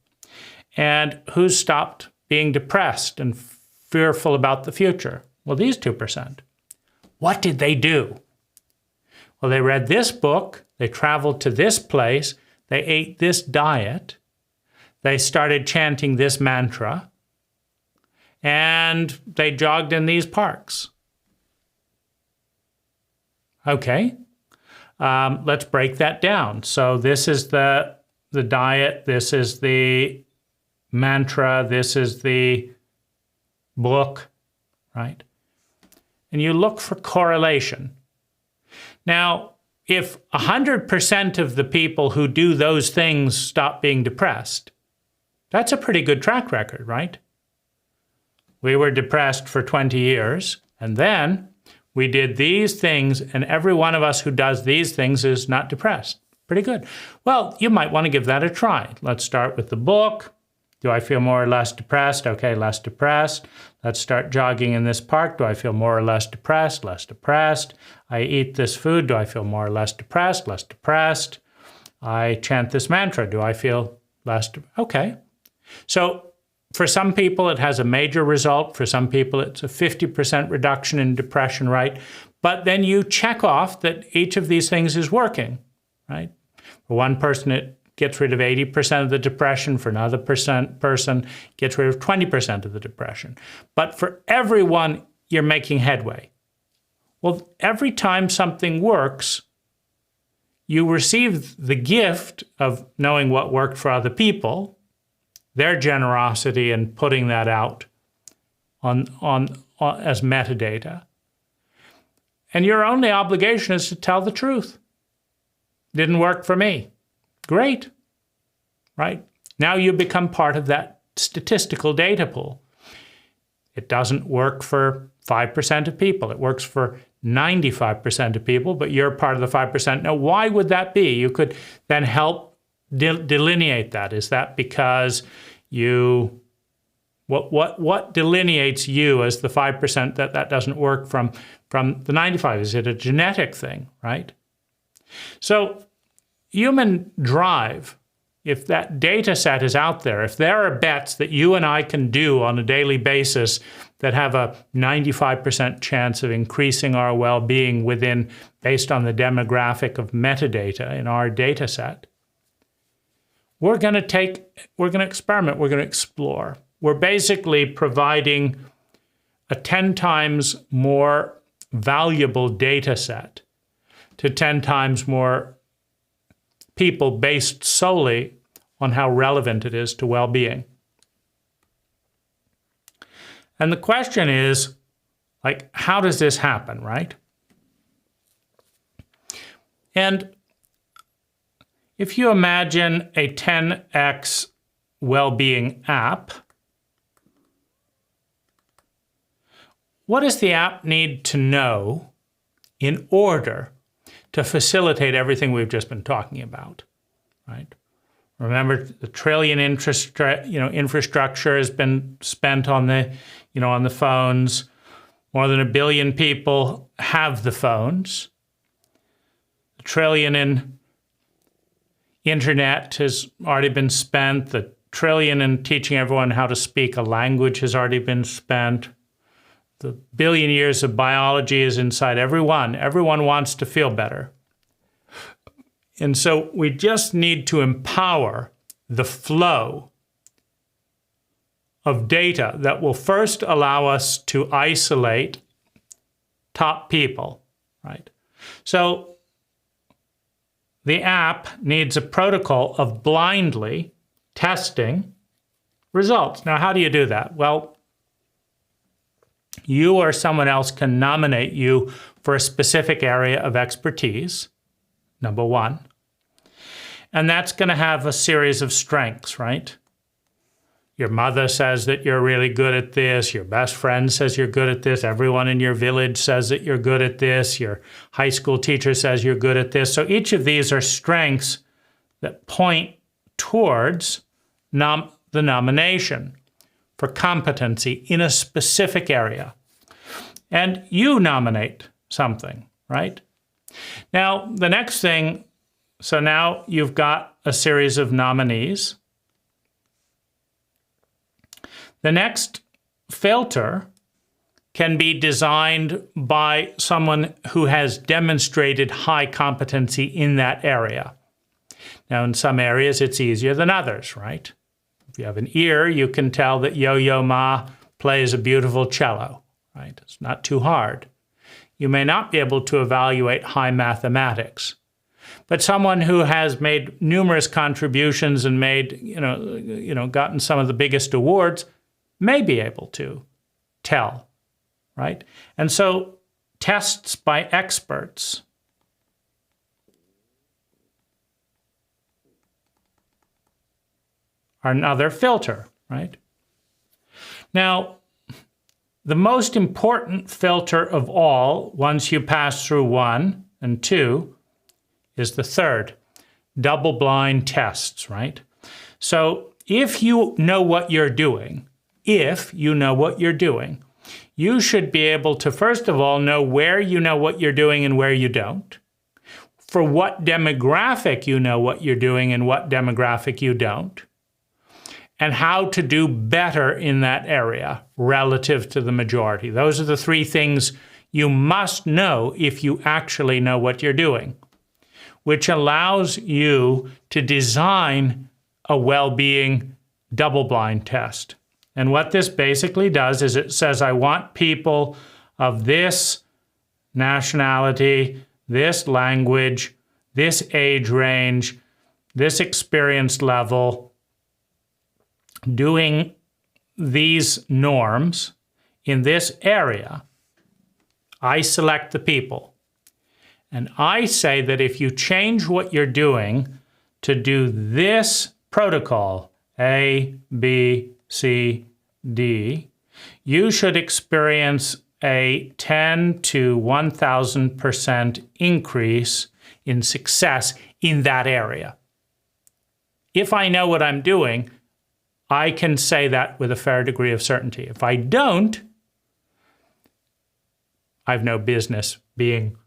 And who's stopped being depressed and fearful about the future? Well, these 2%. What did they do? Well, they read this book, they traveled to this place, they ate this diet, they started chanting this mantra, and they jogged in these parks. Okay, let's break that down. So this is the diet, this is the mantra, this is the book, right? And you look for correlation. Now, if 100% of the people who do those things stop being depressed, that's a pretty good track record, right? We were depressed for 20 years, and then we did these things, and every one of us who does these things is not depressed. Pretty good. Well, you might want to give that a try. Let's start with the book. Do I feel more or less depressed? Okay, less depressed. Let's start jogging in this park. Do I feel more or less depressed? Less depressed. I eat this food. Do I feel more or less depressed? Less depressed. I chant this mantra. Do I feel less? Okay. So for some people, it has a major result. For some people, it's a 50% reduction in depression, right? But then you check off that each of these things is working, right? For one person, it gets rid of 80% of the depression. For another person, gets rid of 20% of the depression. But for everyone, you're making headway. Well, every time something works, you receive the gift of knowing what worked for other people, their generosity in putting that out on as metadata. And your only obligation is to tell the truth. Didn't work for me. Great, right? Now you become part of that statistical data pool. It doesn't work for 5% of people. It works for 95% of people, but you're part of the 5%. Now, why would that be? You could then help delineate that. Is that because you, what delineates you as the 5% that doesn't work from the 95? Is it a genetic thing, right? So human drive, if that data set is out there, if there are bets that you and I can do on a daily basis that have a 95% chance of increasing our well-being based on the demographic of metadata in our data set, we're going to experiment, we're going to explore. We're basically providing a 10 times more valuable data set to 10 times more people based solely on how relevant it is to well-being. And the question is, like, how does this happen, right? And if you imagine a 10x well-being app, what does the app need to know in order to facilitate everything we've just been talking about, right? Remember, the trillion infrastructure has been spent on the phones. More than 1 billion people have the phones. The trillion in internet has already been spent. The trillion in teaching everyone how to speak a language has already been spent. The 1 billion years of biology is inside everyone. Everyone wants to feel better. And so we just need to empower the flow of data that will first allow us to isolate top people, right? So the app needs a protocol of blindly testing results. Now, how do you do that? Well, you or someone else can nominate you for a specific area of expertise, number one. And that's going to have a series of strengths, right? Your mother says that you're really good at this. Your best friend says you're good at this. Everyone in your village says that you're good at this. Your high school teacher says you're good at this. So each of these are strengths that point towards the nomination for competency in a specific area. And you nominate something, right? Now, the next thing, so now you've got a series of nominees. The next filter can be designed by someone who has demonstrated high competency in that area. Now, in some areas, it's easier than others, right? If you have an ear, you can tell that Yo-Yo Ma plays a beautiful cello, right? It's not too hard. You may not be able to evaluate high mathematics, but someone who has made numerous contributions and made, gotten some of the biggest awards may be able to tell, right? And so tests by experts are another filter, right? Now, the most important filter of all, once you pass through 1 and 2, is the third, double-blind tests, right? So if you know what you're doing, you should be able to, first of all, know where you know what you're doing and where you don't, for what demographic you know what you're doing and what demographic you don't, and how to do better in that area relative to the majority. Those are the three things you must know if you actually know what you're doing, which allows you to design a well-being double-blind test. And what this basically does is it says, I want people of this nationality, this language, this age range, this experience level, doing these norms in this area. I select the people. And I say that if you change what you're doing to do this protocol, A, B, C, D, you should experience a 10 to 1,000% increase in success in that area. If I know what I'm doing, I can say that with a fair degree of certainty. If I don't, I've no business being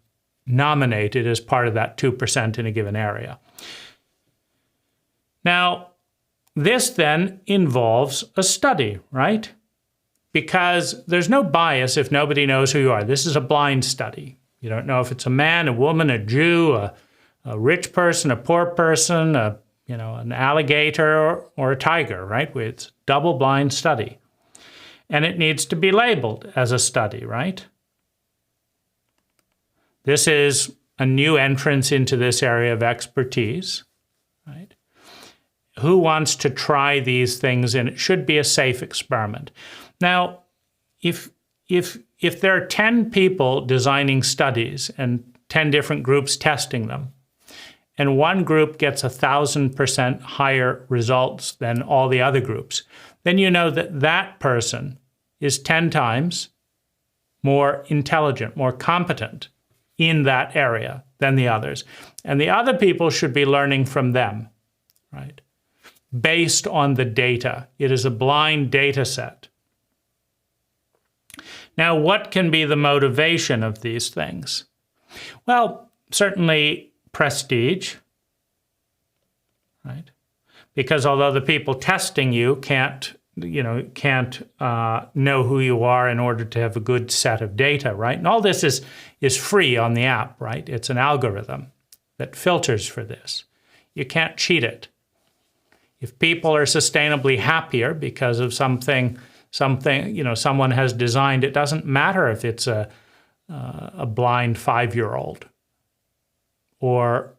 nominated as part of that 2% in a given area. Now, this then involves a study, right? Because there's no bias if nobody knows who you are. This is a blind study. You don't know if it's a man, a woman, a Jew, a rich person, a poor person, an alligator or a tiger, right? It's double-blind study. And it needs to be labeled as a study, right? This is a new entrance into this area of expertise, right? Who wants to try these things? And it should be a safe experiment. Now, if there are 10 people designing studies and 10 different groups testing them, and one group gets 1,000% higher results than all the other groups, then you know that that person is 10 times more intelligent, more competent in that area than the others. And the other people should be learning from them, right? Based on the data. It is a blind data set. Now, what can be the motivation of these things? Well, certainly prestige, right? Because although the people testing you can't know who you are in order to have a good set of data, right? And all this is free on the app, right? It's an algorithm that filters for this. You can't cheat it. If people are sustainably happier because of something someone has designed, it doesn't matter if it's a blind 5-year-old or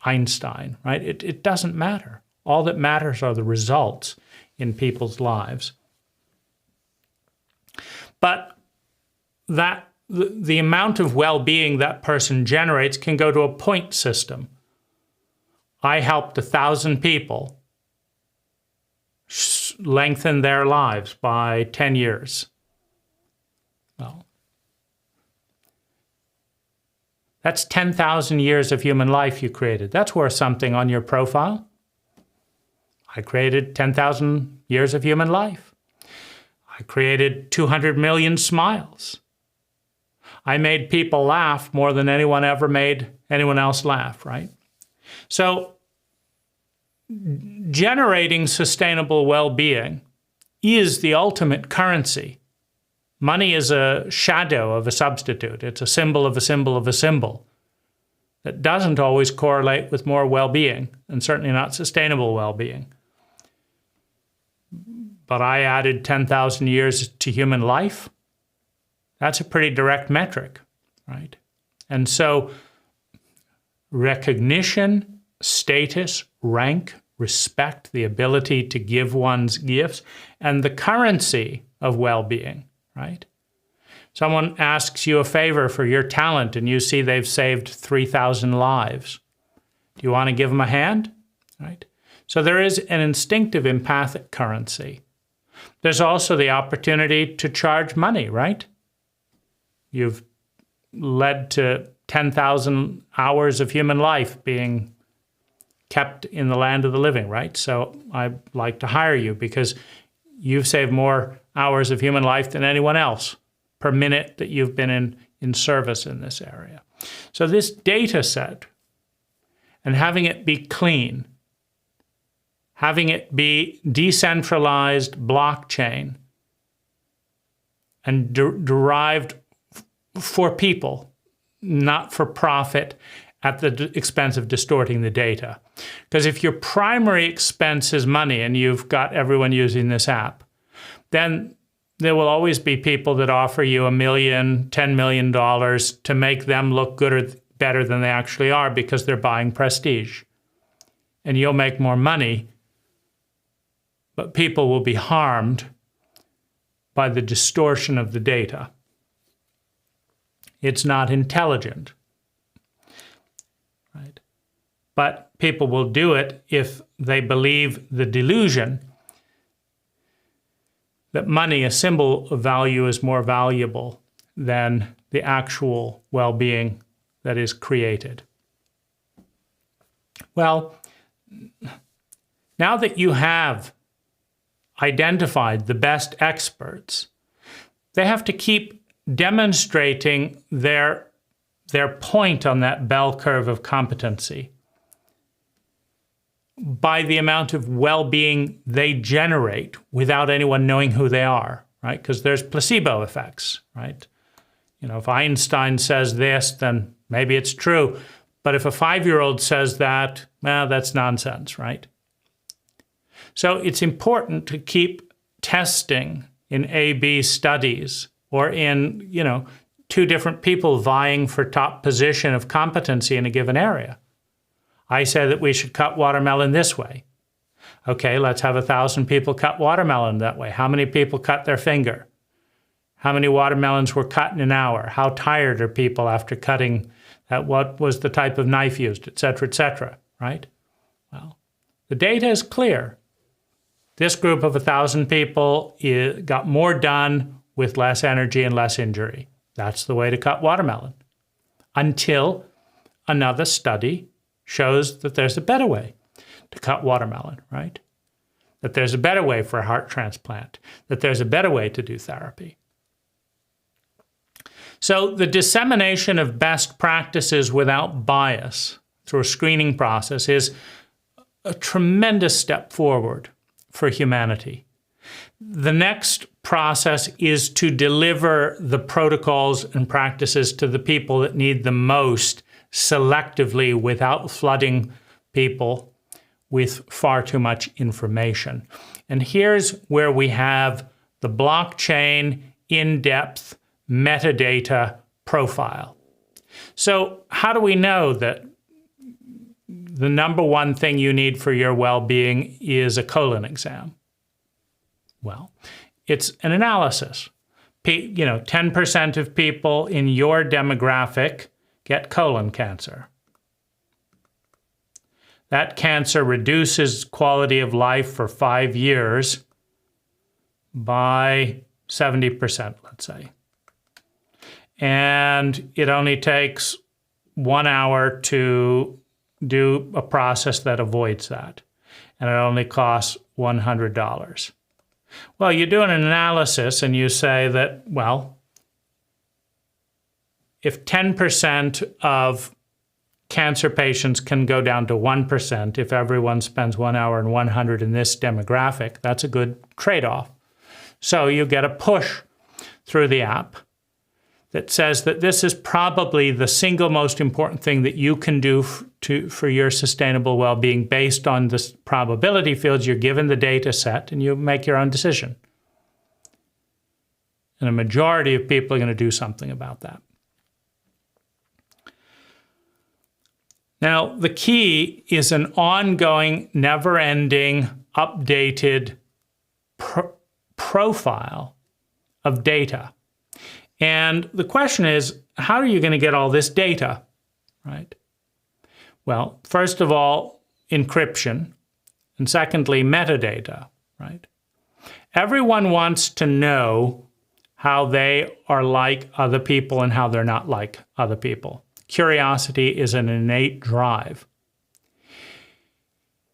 Einstein, right? It doesn't matter. All that matters are the results in people's lives. But the amount of well-being that person generates can go to a point system. I helped 1,000 people lengthen their lives by 10 years. Well, that's 10,000 years of human life you created. That's worth something on your profile. I created 10,000 years of human life. I created 200 million smiles. I made people laugh more than anyone ever made anyone else laugh, right? So generating sustainable well-being is the ultimate currency. Money is a shadow of a substitute. It's a symbol of a symbol of a symbol that doesn't always correlate with more well-being, and certainly not sustainable well-being. But I added 10,000 years to human life. That's a pretty direct metric, right? And so recognition, status, rank, respect, the ability to give one's gifts, and the currency of well-being, right? Someone asks you a favor for your talent and you see they've saved 3,000 lives. Do you want to give them a hand? Right? So there is an instinctive empathic currency. There's also the opportunity to charge money, right? You've led to 10,000 hours of human life being kept in the land of the living, right? So I'd like to hire you because you've saved more hours of human life than anyone else per minute that you've been in service in this area. So this data set, and having it be clean, having it be decentralized blockchain and derived for people, not for profit at the expense of distorting the data. Because if your primary expense is money and you've got everyone using this app, then there will always be people that offer you $1 million, $10 million to make them look good or better than they actually are because they're buying prestige. And you'll make more money, but people will be harmed by the distortion of the data. It's not intelligent, right? But people will do it if they believe the delusion that money, a symbol of value, is more valuable than the actual well-being that is created. Well, now that you have identified the best experts, they have to keep demonstrating their point on that bell curve of competency by the amount of well-being they generate without anyone knowing who they are, right? Because there's placebo effects, right? You know, if Einstein says this, then maybe it's true. But if a 5-year-old says that, well, that's nonsense, right? So it's important to keep testing in A/B studies or in, 2 different people vying for top position of competency in a given area. I say that we should cut watermelon this way. Okay, let's have 1,000 people cut watermelon that way. How many people cut their finger? How many watermelons were cut in an hour? How tired are people after cutting that? What was the type of knife used, et cetera, right? Well, the data is clear. This group of 1,000 people got more done with less energy and less injury. That's the way to cut watermelon. Until another study shows that there's a better way to cut watermelon, right? That there's a better way for a heart transplant, that there's a better way to do therapy. So the dissemination of best practices without bias through a screening process is a tremendous step forward for humanity. The next process is to deliver the protocols and practices to the people that need them most selectively without flooding people with far too much information. And here's where we have the blockchain in-depth metadata profile. So how do we know that the number one thing you need for your well-being is a colon exam? Well, it's an analysis 10% of people in your demographic get colon cancer. That cancer reduces quality of life for 5 years by 70%, let's say. And it only takes 1 hour to do a process that avoids that. And it only costs $100. Well, you do an analysis and you say that, well, if 10% of cancer patients can go down to 1%, if everyone spends 1 hour and 100 in this demographic, that's a good trade-off. So you get a push through the app that says that this is probably the single most important thing that you can do for your sustainable well-being based on the probability fields. You're given the data set and you make your own decision. And a majority of people are going to do something about that. Now, the key is an ongoing, never-ending, updated profile of data. And the question is, how are you going to get all this data, right? Well, first of all, encryption, and secondly, metadata, right? Everyone wants to know how they are like other people and how they're not like other people. Curiosity is an innate drive.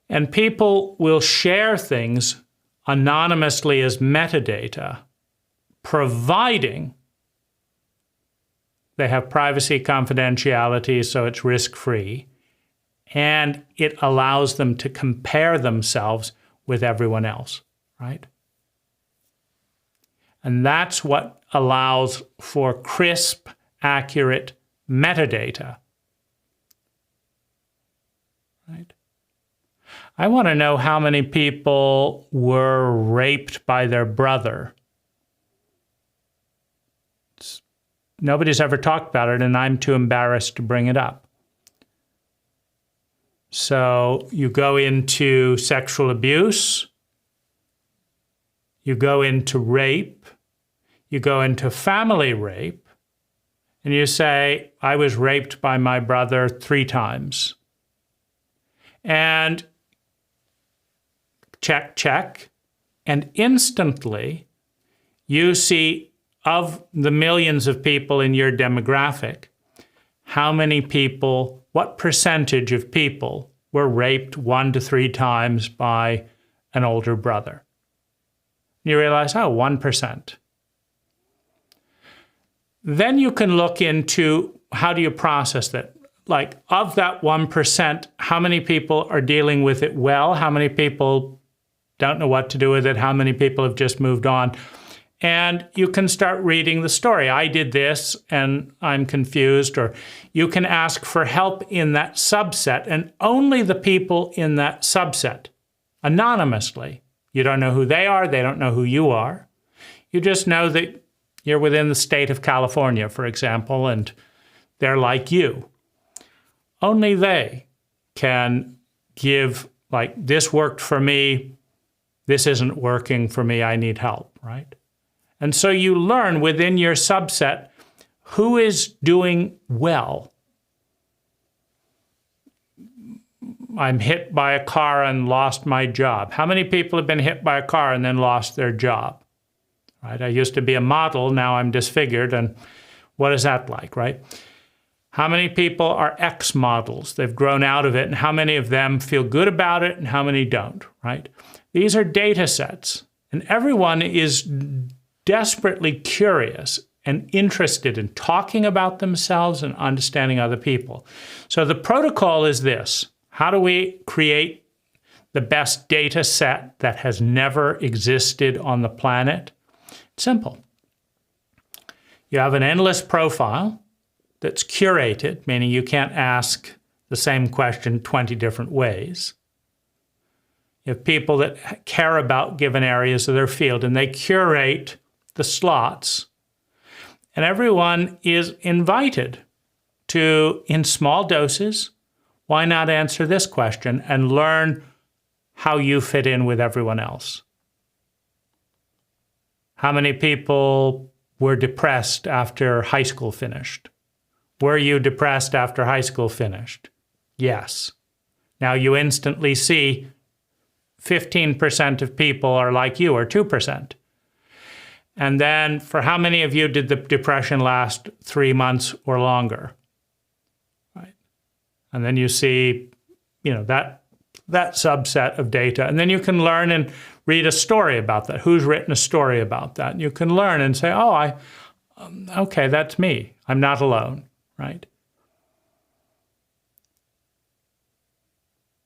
And people will share things anonymously as metadata, providing they have privacy, confidentiality, so it's risk-free, and it allows them to compare themselves with everyone else, right? And that's what allows for crisp, accurate metadata, right? I want to know how many people were raped by their brother. Nobody's ever talked about it, and I'm too embarrassed to bring it up. So you go into sexual abuse, you go into rape, you go into family rape, and you say, I was raped by my brother 3 times. And check, check, and instantly you see, of the millions of people in your demographic, how many people, what percentage of people were raped 1 to 3 times by an older brother? You realize, 1%. Then you can look into how do you process that? Like, of that 1%, how many people are dealing with it well? How many people don't know what to do with it? How many people have just moved on? And you can start reading the story. I did this and I'm confused. Or you can ask for help in that subset, and only the people in that subset, anonymously. You don't know who they are. They don't know who you are. You just know that you're within the state of California, for example, and they're like you. Only they can give, like, this worked for me, this isn't working for me, I need help, right? And so you learn within your subset who is doing well. I'm hit by a car and lost my job. How many people have been hit by a car and then lost their job? Right? I used to be a model, now I'm disfigured, and what is that like, right? How many people are ex-models? They've grown out of it, and how many of them feel good about it and how many don't, right? These are data sets, and everyone is desperately curious and interested in talking about themselves and understanding other people. So the protocol is this. How do we create the best data set that has never existed on the planet? It's simple. You have an endless profile that's curated, meaning you can't ask the same question 20 different ways. You have people that care about given areas of their field, and they curate the slots, and everyone is invited to, in small doses, why not answer this question and learn how you fit in with everyone else? How many people were depressed after high school finished? Were you depressed after high school finished? Yes. Now you instantly see 15% of people are like you, or 2%. And then for how many of you did the depression last 3 months or longer? Right. And then you see, that subset of data. And then you can learn and read a story about that. Who's written a story about that? And you can learn and say, oh, okay, that's me. I'm not alone, right?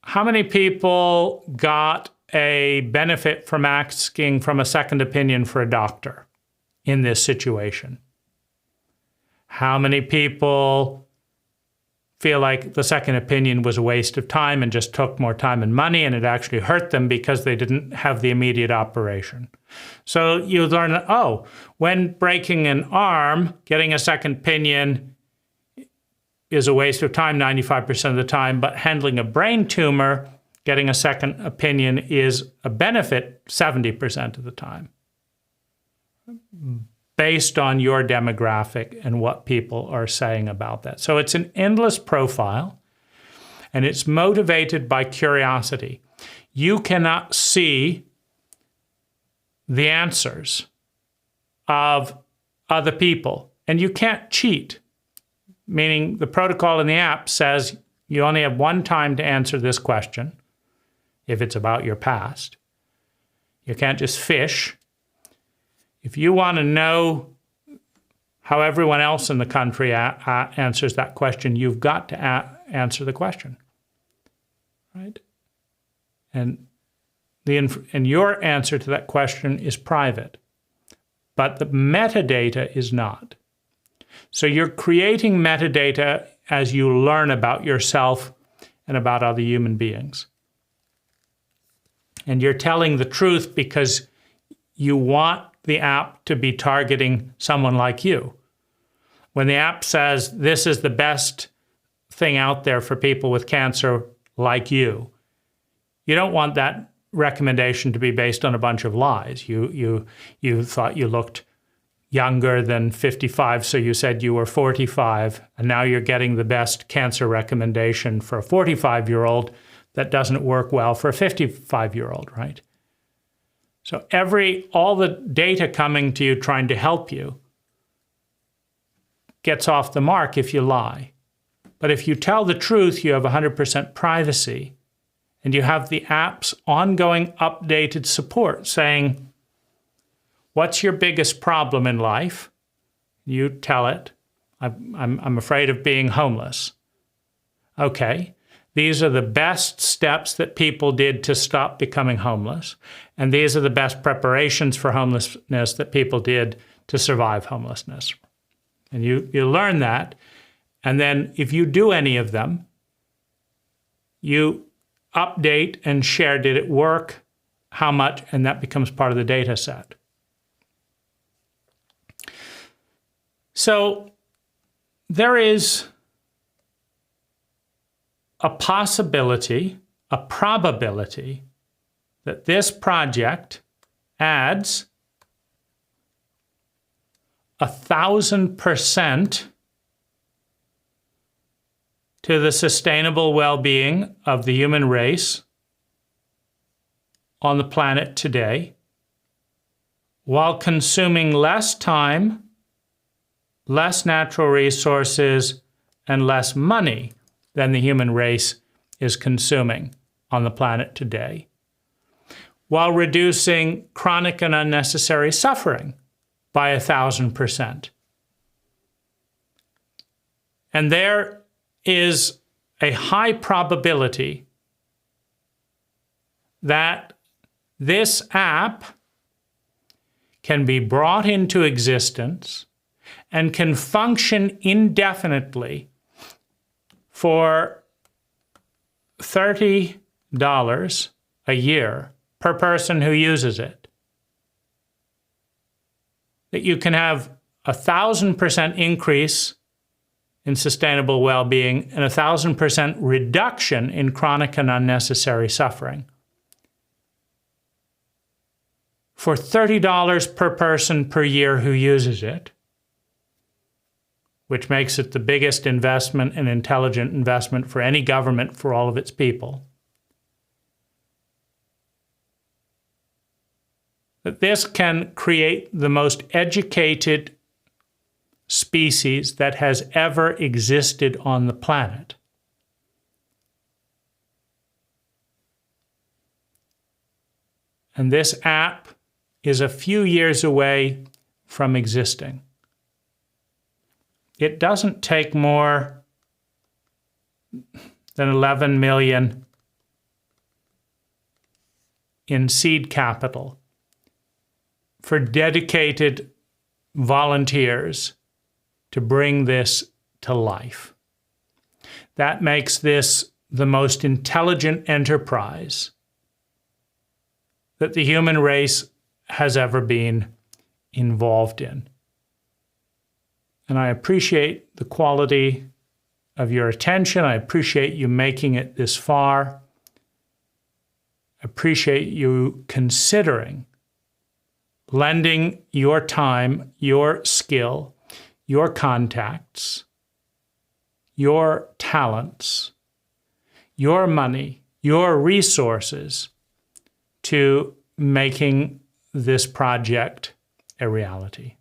How many people got a benefit from asking from a second opinion for a doctor in this situation? How many people feel like the second opinion was a waste of time and just took more time and money, and it actually hurt them because they didn't have the immediate operation? So you learn, when breaking an arm, getting a second opinion is a waste of time 95% of the time, but handling a brain tumor, getting a second opinion is a benefit 70% of the time, based on your demographic and what people are saying about that. So it's an endless profile, and it's motivated by curiosity. You cannot see the answers of other people, and you can't cheat. Meaning the protocol in the app says you only have one time to answer this question if it's about your past. You can't just fish. If you want to know how everyone else in the country answers that question, you've got to answer the question, right? And your answer to that question is private, but the metadata is not. So you're creating metadata as you learn about yourself and about other human beings. And you're telling the truth because you want the app to be targeting someone like you. When the app says, this is the best thing out there for people with cancer like you don't want that recommendation to be based on a bunch of lies. You thought you looked younger than 55, so you said you were 45, and now you're getting the best cancer recommendation for a 45-year-old that doesn't work well for a 55-year-old, right? So all the data coming to you trying to help you gets off the mark if you lie. But if you tell the truth, you have 100% privacy, and you have the app's ongoing updated support saying, what's your biggest problem in life? You tell it. I'm afraid of being homeless. Okay, these are the best steps that people did to stop becoming homeless, and these are the best preparations for homelessness that people did to survive homelessness. And you learn that, and then if you do any of them, you update and share, did it work, how much, and that becomes part of the data set. So there is a possibility, a probability, that this project adds 1,000% to the sustainable well-being of the human race on the planet today, while consuming less time, less natural resources, and less money than the human race is consuming on the planet today, while reducing chronic and unnecessary suffering by 1,000%. And there is a high probability that this app can be brought into existence and can function indefinitely for $30 a year per person who uses it. That you can have 1,000% increase in sustainable well-being and 1,000% reduction in chronic and unnecessary suffering for $30 per person per year who uses it, which makes it the biggest investment and intelligent investment for any government for all of its people, that this can create the most educated species that has ever existed on the planet. And this app is a few years away from existing. It doesn't take more than 11 million in seed capital for dedicated volunteers to bring this to life. That makes this the most intelligent enterprise that the human race has ever been involved in. And I appreciate the quality of your attention. I appreciate you making it this far. I appreciate you considering lending your time, your skill, your contacts, your talents, your money, your resources to making this project a reality.